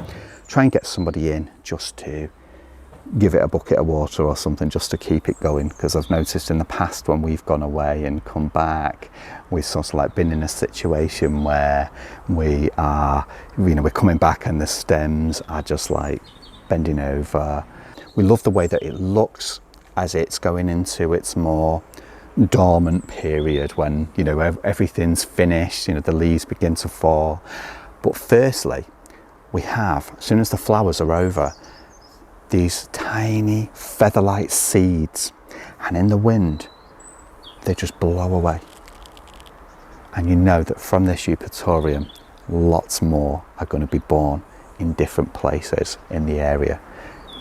try and get somebody in just to give it a bucket of water or something just to keep it going, because I've noticed in the past when we've gone away and come back, we've sort of like been in a situation where we are, we're coming back and the stems are just like bending over. We love the way that it looks as it's going into its more dormant period when everything's finished, the leaves begin to fall. But firstly, we have, as soon as the flowers are over, these tiny feather-like seeds, and in the wind they just blow away, and you know that from this Eupatorium lots more are going to be born in different places in the area.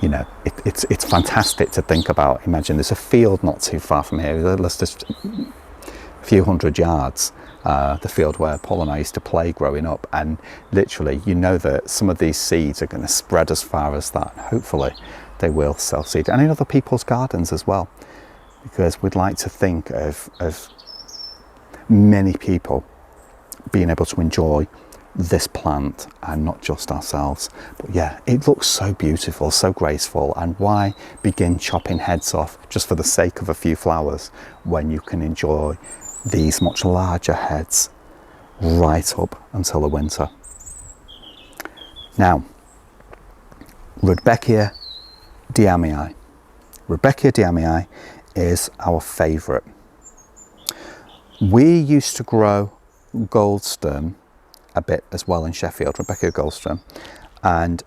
It's fantastic to think about. Imagine there's a field not too far from here, let's just a few hundred yards, the field where Paul and I used to play growing up, and literally that some of these seeds are going to spread as far as that. Hopefully they will self-seed, and in other people's gardens as well, because we'd like to think of many people being able to enjoy this plant and not just ourselves. But yeah, it looks so beautiful, so graceful, and why begin chopping heads off just for the sake of a few flowers when you can enjoy these much larger heads right up until the winter. Now, Rudbeckia deamii. Rudbeckia deamii is our favourite. We used to grow goldstem a bit as well in Sheffield, Rudbeckia goldstem, and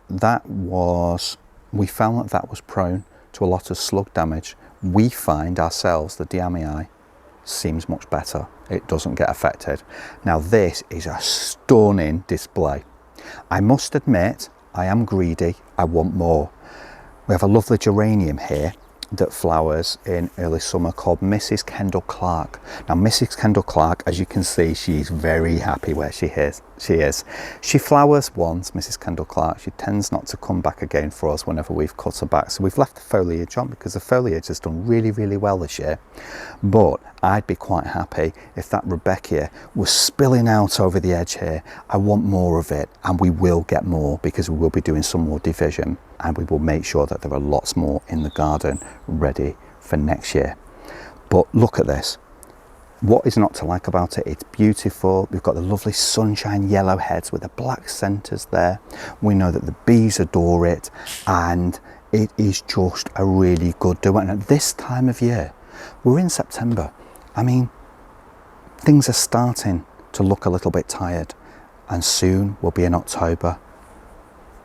we found that was prone to a lot of slug damage. We find ourselves, the deamii seems much better. It doesn't get affected. Now this is a stunning display. I must admit, I am greedy. I want more. We have a lovely geranium here that flowers in early summer called Mrs. Kendall Clark. Now Mrs. Kendall Clark, as you can see, she's very happy where she is. She flowers once, Mrs. Kendall Clark. She tends not to come back again for us whenever we've cut her back. So we've left the foliage on because the foliage has done really well this year. But I'd be quite happy if that Rudbeckia was spilling out over the edge here. I want more of it, and we will get more because we will be doing some more division, and we will make sure that there are lots more in the garden ready for next year. But look at this. What is not to like about it? It's beautiful. We've got the lovely sunshine yellow heads with the black centres there. We know that the bees adore it, and it is just a really good do. And at this time of year, we're in September. I mean, things are starting to look a little bit tired, and soon we'll be in October.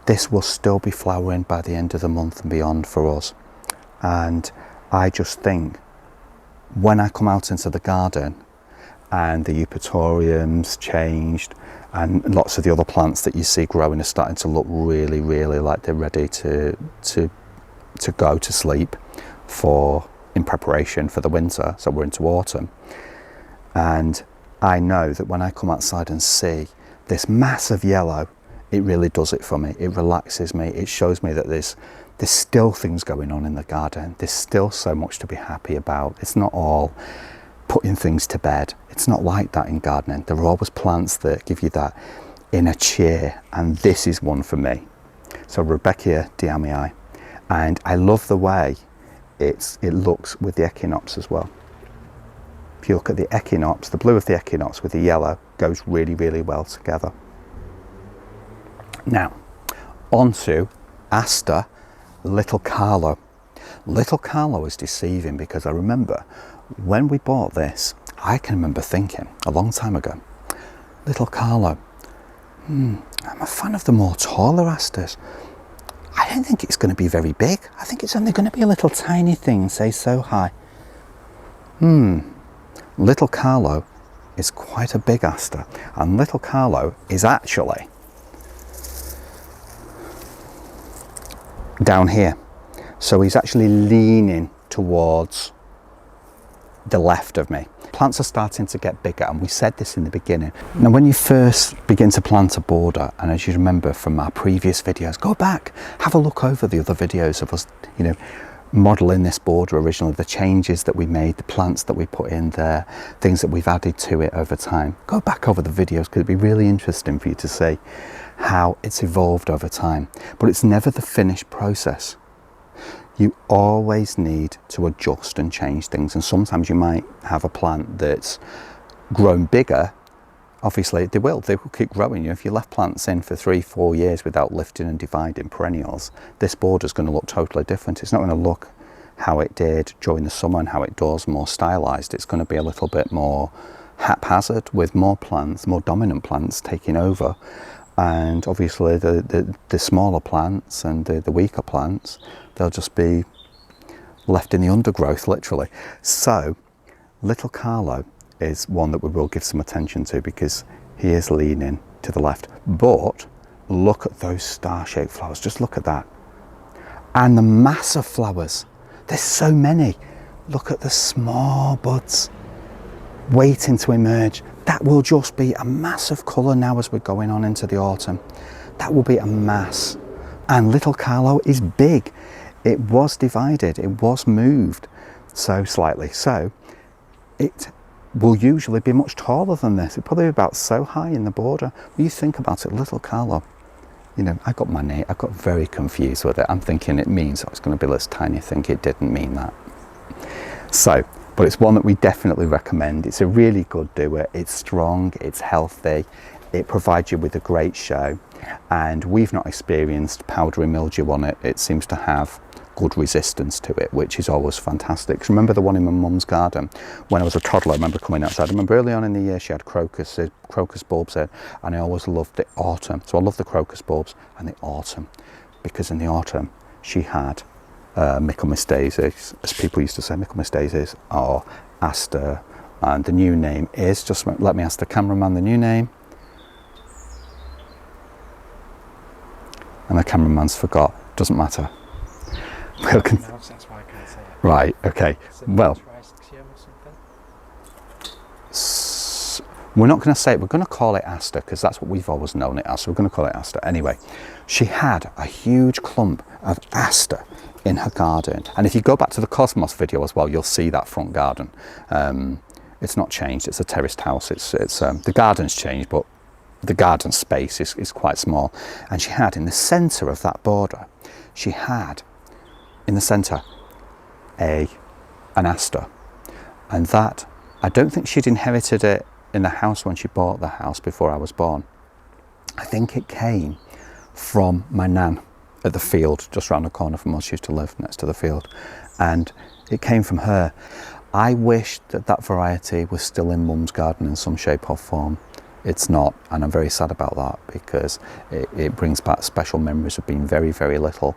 This will still be flowering by the end of the month and beyond for us. And I just think when I come out into the garden and the Eupatorium's changed and lots of the other plants that you see growing are starting to look really like they're ready to go to sleep in preparation for the winter, so we're into autumn. And I know that when I come outside and see this massive yellow, it really does it for me. It relaxes me. It shows me that there's still things going on in the garden. There's still so much to be happy about. It's not all putting things to bed. It's not like that in gardening. There are always plants that give you that inner cheer, and this is one for me. So Rudbeckia deamii, and I love the way it looks with the echinopsis as well. If you look at the echinopsis, the blue of the echinopsis with the yellow goes really well together. Now, on to Aster Little Carlow. Little Carlow is deceiving because I remember when we bought this, I can remember thinking a long time ago, Little Carlow, I'm a fan of the more taller asters. I don't think it's going to be very big. I think it's only going to be a little tiny thing, say so high. Little Carlow is quite a big aster, and Little Carlow is actually down here. So he's actually leaning towards the left of me. Plants are starting to get bigger, and we said this in the beginning. Now when you first begin to plant a border, and as you remember from our previous videos, go back, have a look over the other videos of us, you know, modelling this border originally, the changes that we made, the plants that we put in there, things that we've added to it over time. Go back over the videos because it'd be really interesting for you to see how it's evolved over time. But it's never the finished process. You always need to adjust and change things, and sometimes you might have a plant that's grown bigger. Obviously they will keep growing. You know, if you left plants in for 3-4 years without lifting and dividing perennials, this border is going to look totally different. It's not going to look how it did during the summer and how it does more stylized. It's going to be a little bit more haphazard, with more plants, more dominant plants taking over. And obviously the smaller plants and the weaker plants, they'll just be left in the undergrowth, literally. So little Carlow is one that we will give some attention to because he is leaning to the left. But look at those star-shaped flowers, just look at that. And the mass of flowers, there's so many. Look at the small buds waiting to emerge. That will just be a mass of colour now as we're going on into the autumn. That will be a mass. And little Carlow is big. It was divided, it was moved so slightly. So it will usually be much taller than this. It'll probably be about so high in the border. When you think about it, little Carlow, you know, I got my name, I got very confused with it. I'm thinking it means it's going to be this tiny thing. It didn't mean that. So, but it's one that we definitely recommend. It's a really good doer. It's strong, it's healthy, it provides you with a great show, and we've not experienced powdery mildew on it. It seems to have good resistance to it, which is always fantastic. 'Cause remember the one in my mum's garden when I was a toddler? I remember coming outside. I remember early on in the year she had crocus bulbs in, and I always loved the autumn. So I love the crocus bulbs and the autumn, because in the autumn she had Michaelmas daisies, as people used to say, Michaelmas daisies, or Aster, and the new name is, just let me ask the cameraman the new name, and the cameraman's forgot. Doesn't matter. That's why I can't say it. Right, okay. Well, we're not going to say it, we're going to call it Aster, because that's what we've always known it as, so we're going to call it Aster. Anyway, she had a huge clump of Aster in her garden, and if you go back to the Cosmos video as well, you'll see that front garden. It's not changed, it's a terraced house. It's the garden's changed, but the garden space is quite small. And she had in the centre of that border, she had in the centre an Aster, and that, I don't think she'd inherited it in the house when she bought the house before I was born. I think it came from my nan at the field just round the corner from where she used to live, next to the field, and it came from her. I wish that variety was still in Mum's garden in some shape or form. It's not, and I'm very sad about that, because it brings back special memories of being very, very little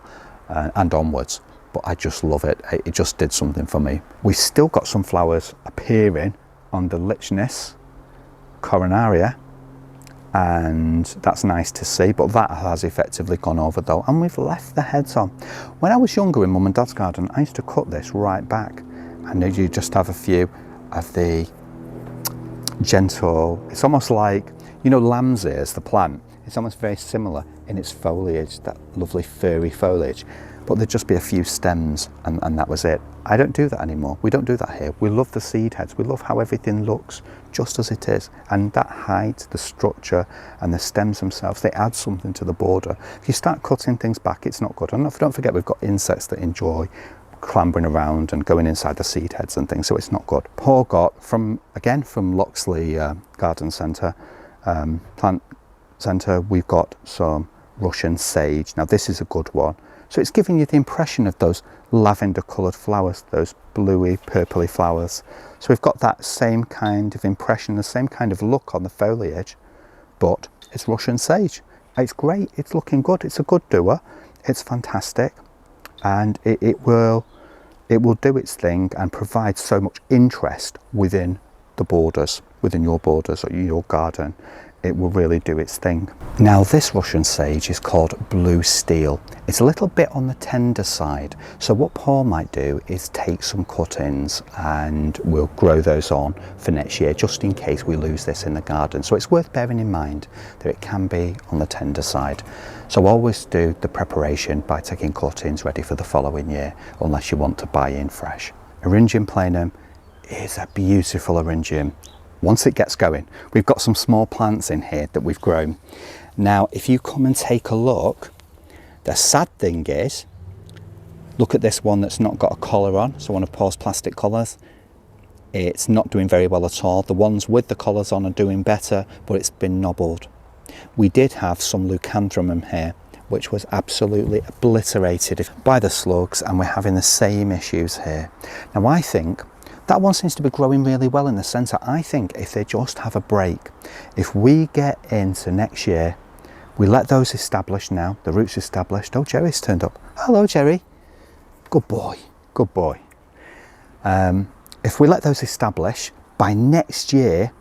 and onwards. But I just love it. It just did something for me. We've still got some flowers appearing on the Lichnis coronaria, and that's nice to see, but that has effectively gone over though, and we've left the heads on. When I was younger in Mum and Dad's garden, I used to cut this right back, and you just have a few of the gentle, it's almost like, you know, lamb's ears, the plant, it's almost very similar in its foliage, that lovely furry foliage, but there'd just be a few stems, and that was it. I don't do that anymore. We don't do that here. We love the seed heads. We love how everything looks just as it is, and that height, the structure, and the stems themselves, they add something to the border. If you start cutting things back, it's not good. And don't forget, we've got insects that enjoy clambering around and going inside the seed heads and things, so it's not good. Paul got from Loxley Garden Centre, Plant Centre, we've got some Russian sage. Now this is a good one. So it's giving you the impression of those lavender coloured flowers, those bluey, purpley flowers. So we've got that same kind of impression, the same kind of look on the foliage, but it's Russian sage. It's great, it's looking good, it's a good doer, it's fantastic, and it will do its thing and provide so much interest within the borders, within your borders or your garden. it will really do its thing. Now this Russian sage is called blue steel. It's a little bit on the tender side, so what Paul might do is take some cuttings and we'll grow those on for next year, just in case we lose this in the garden. So it's worth bearing in mind that it can be on the tender side. So always do the preparation by taking cuttings ready for the following year, unless you want to buy in fresh. Eryngium planum is a beautiful eryngium. Once it gets going, we've got some small plants in here that we've grown. Now, if you come and take a look, the sad thing is, look at this one that's not got a collar on, so one of Paul's plastic collars. It's not doing very well at all. The ones with the collars on are doing better, but it's been nobbled. We did have some leucanthemum here, which was absolutely obliterated by the slugs, and we're having the same issues here. Now, I think that one seems to be growing really well in the centre. I think if they just have a break, if we get into next year, we let those establish now, the roots established. Oh, Jerry's turned up. Hello, Jerry. Good boy, good boy. If we let those establish, by next year,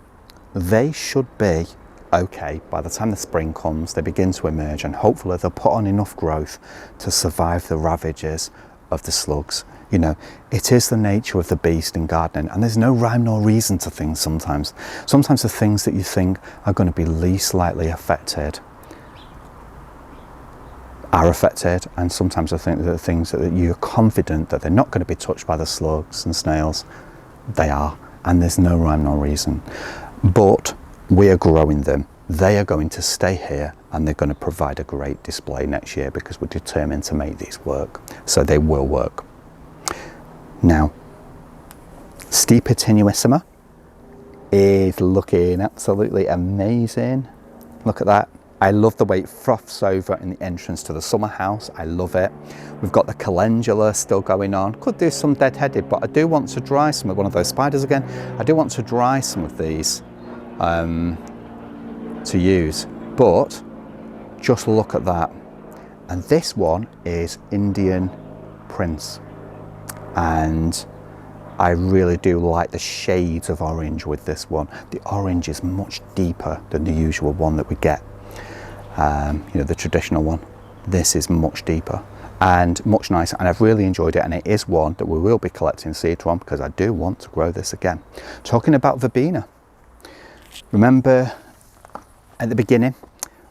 they should be okay. By the time the spring comes, they begin to emerge, and hopefully they'll put on enough growth to survive the ravages of the slugs. You know, it is the nature of the beast in gardening, and there's no rhyme nor reason to things sometimes. Sometimes the things that you think are going to be least likely affected are affected, and sometimes I think that the things that you're confident that they're not going to be touched by the slugs and snails, they are, and there's no rhyme nor reason. But we are growing them. They are going to stay here, and they're going to provide a great display next year because we're determined to make these work. So they will work. Now, Stipa tenuissima is looking absolutely amazing. Look at that. I love the way it froths over in the entrance to the summer house. I love it. We've got the calendula still going on. Could do some deadheaded, but I do want to dry some of one of those spiders again. I do want to dry some of these to use, but just look at that. And this one is Indian Prince, and I really do like the shades of orange with this one. The orange is much deeper than the usual one that we get, you know, the traditional one. This is much deeper and much nicer, and I've really enjoyed it, and it is one that we will be collecting seed from because I do want to grow this again. Talking about Verbena, remember at the beginning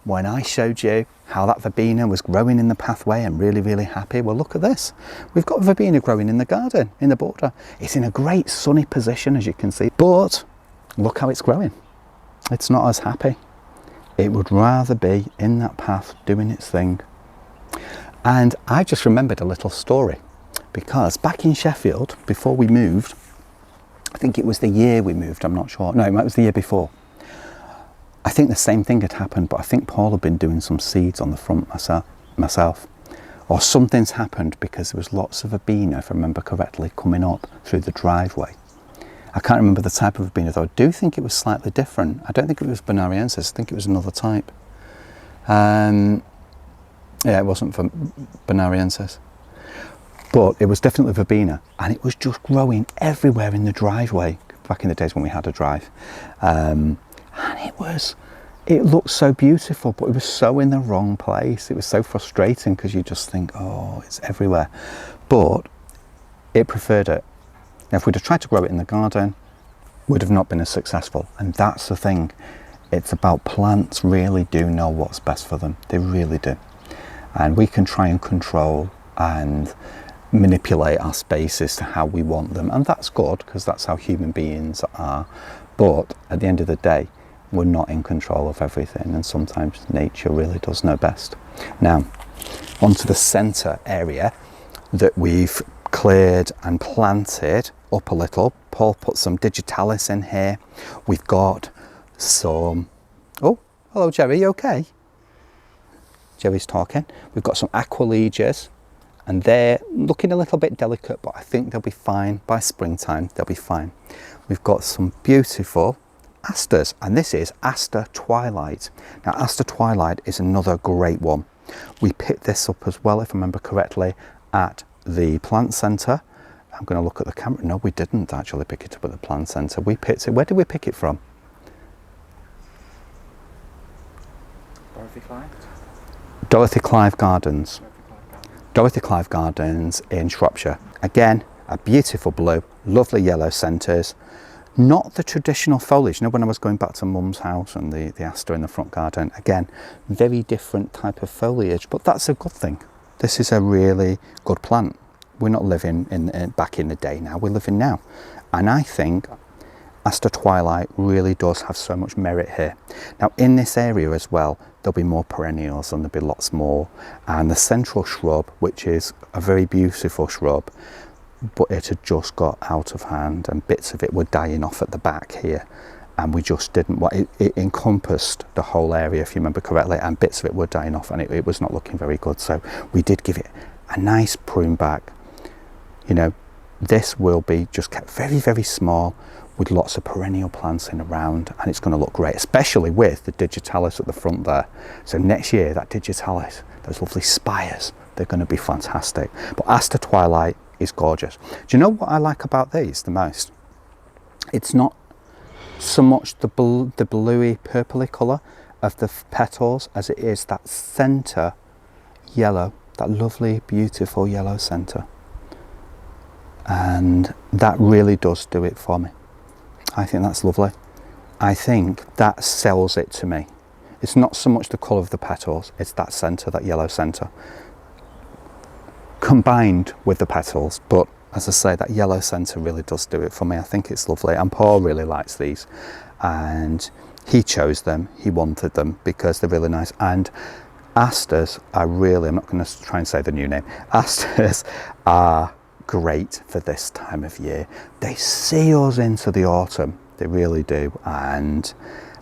when I showed you how that Verbena was growing in the pathway and really happy? Well, look at this. We've got Verbena growing in the garden, in the border. It's in a great sunny position, as you can see, but look how it's growing. It's not as happy. It would rather be in that path doing its thing. And I just remembered a little story, because back in Sheffield, before we moved, I think it was the year we moved, I'm not sure. No, it was the year before. I think the same thing had happened, but I think Paul had been doing some seeds on the front myself. Or something's happened, because there was lots of Verbena, if I remember correctly, coming up through the driveway. I can't remember the type of Verbena, though I do think it was slightly different. I don't think it was bonariensis, I think it was another type. Yeah, it wasn't for bonariensis. But it was definitely Verbena, and it was just growing everywhere in the driveway, back in the days when we had a drive. And it looked so beautiful, but it was so in the wrong place. It was so frustrating, because you just think, oh, it's everywhere. But it preferred it. Now, if we'd have tried to grow it in the garden, would have not been as successful. And that's the thing. It's about plants really do know what's best for them. They really do. And we can try and control and manipulate our spaces to how we want them. And that's good, because that's how human beings are. But at the end of the day, we're not in control of everything, and sometimes nature really does know best. Now, onto the centre area that we've cleared and planted up a little. Paul put some digitalis in here. We've got some, oh, hello Jerry, you okay? Jerry's talking. We've got some aqualegias, and they're looking a little bit delicate, but I think they'll be fine. By springtime, they'll be fine. We've got some beautiful asters, and this is Aster Twilight. Now, Aster Twilight is another great one. We picked this up as well, if I remember correctly, at the plant centre. I'm going to look at the camera. No, we didn't actually pick it up at the plant centre. We picked it. Where did we pick it from? Dorothy Clive Gardens. Dorothy Clive Gardens in Shropshire. Again, a beautiful blue, lovely yellow centres. Not the traditional foliage. You know, when I was going back to Mum's house and the aster in the front garden, again, very different type of foliage, but that's a good thing. This is a really good plant. We're not living back in the day now, we're living now. And I think Aster Twilight really does have so much merit here. Now in this area as well, there'll be more perennials and there'll be lots more. And the central shrub, which is a very beautiful shrub, but it had just got out of hand and bits of it were dying off at the back here. And we just didn't want it encompassed the whole area, if you remember correctly, and bits of it were dying off and it was not looking very good. So we did give it a nice prune back. You know, this will be just kept very, very small with lots of perennial plants in around, and it's going to look great, especially with the digitalis at the front there. So next year, that digitalis, those lovely spires, they're going to be fantastic. But Aster Twilight is gorgeous. Do you know what I like about these the most? It's not so much the bluey purpley colour of the petals as it is that centre yellow, that lovely beautiful yellow centre, and that really does do it for me. I think that's lovely. I think that sells it to me. It's not so much the colour of the petals, it's that centre, that yellow centre, combined with the petals. But as I say, that yellow centre really does do it for me. I think it's lovely, and Paul really likes these, and he chose them, he wanted them because they're really nice. And asters are really, I'm not going to try and say the new name, asters are great for this time of year. They see us into the autumn, they really do. And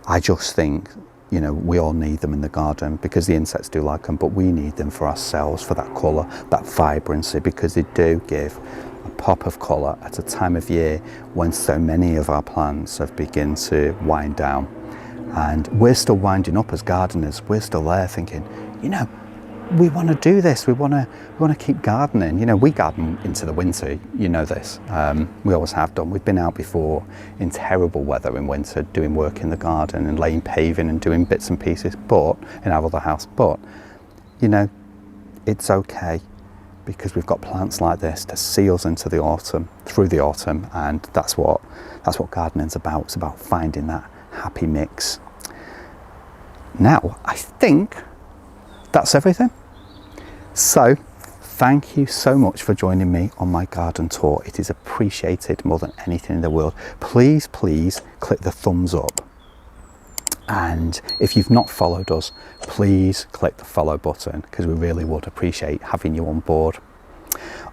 I just think, you know, we all need them in the garden because the insects do like them, but we need them for ourselves, for that colour, that vibrancy, because they do give a pop of colour at a time of year when so many of our plants have begun to wind down. And we're still winding up as gardeners. We're still there thinking, you know, we want to do this, we want to keep gardening. You know, we garden into the winter, you know this. We always have done. We've been out before in terrible weather in winter doing work in the garden and laying paving and doing bits and pieces, but in our other house. But, you know, it's okay because we've got plants like this to see us into the autumn, through the autumn, and that's what gardening's about. It's about finding that happy mix. Now, I think that's everything. So, thank you so much for joining me on my garden tour. It is appreciated more than anything in the world. Please, please click the thumbs up. And if you've not followed us, please click the follow button because we really would appreciate having you on board.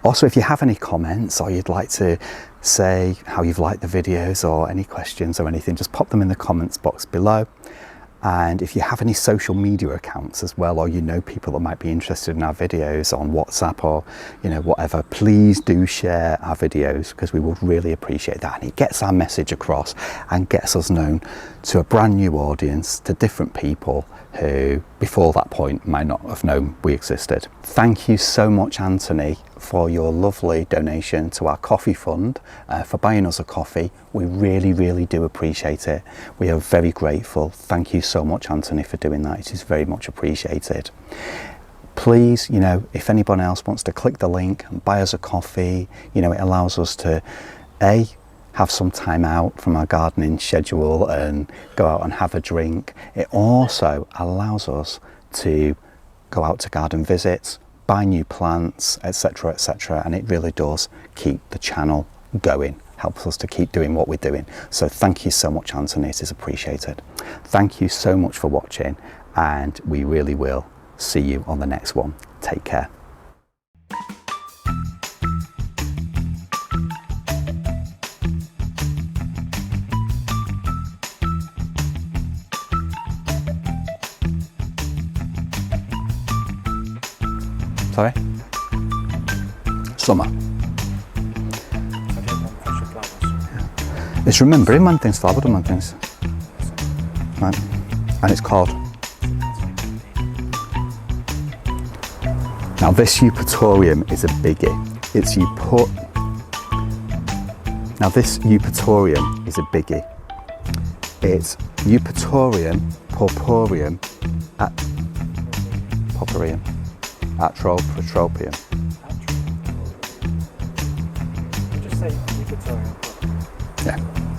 Also, if you have any comments or you'd like to say how you've liked the videos or any questions or anything, just pop them in the comments box below. And if you have any social media accounts as well, or you know people that might be interested in our videos on WhatsApp or, you know, whatever, please do share our videos because we would really appreciate that. And it gets our message across and gets us known to a brand new audience, to different people who before that point might not have known we existed. Thank you so much, Anthony, for your lovely donation to our coffee fund, for buying us a coffee. We really, really do appreciate it. We are very grateful. Thank you so much, Anthony, for doing that. It is very much appreciated. Please, you know, if anyone else wants to click the link and buy us a coffee, you know, it allows us to have some time out from our gardening schedule and go out and have a drink. It also allows us to go out to garden visits, buy new plants, etc., etc., and it really does keep the channel going, helps us to keep doing what we're doing. So thank you so much, Anthony, it is appreciated. Thank you so much for watching, and we really will see you on the next one. Take care. Sorry? Summer. It's remembering man things, flower man things. Right. And it's called. Now this Eupatorium is a biggie. Now this Eupatorium is a biggie. It's Eupatorium, purpureum, Purpureum. Atropurpureum. Just say Eupatorium. Yeah.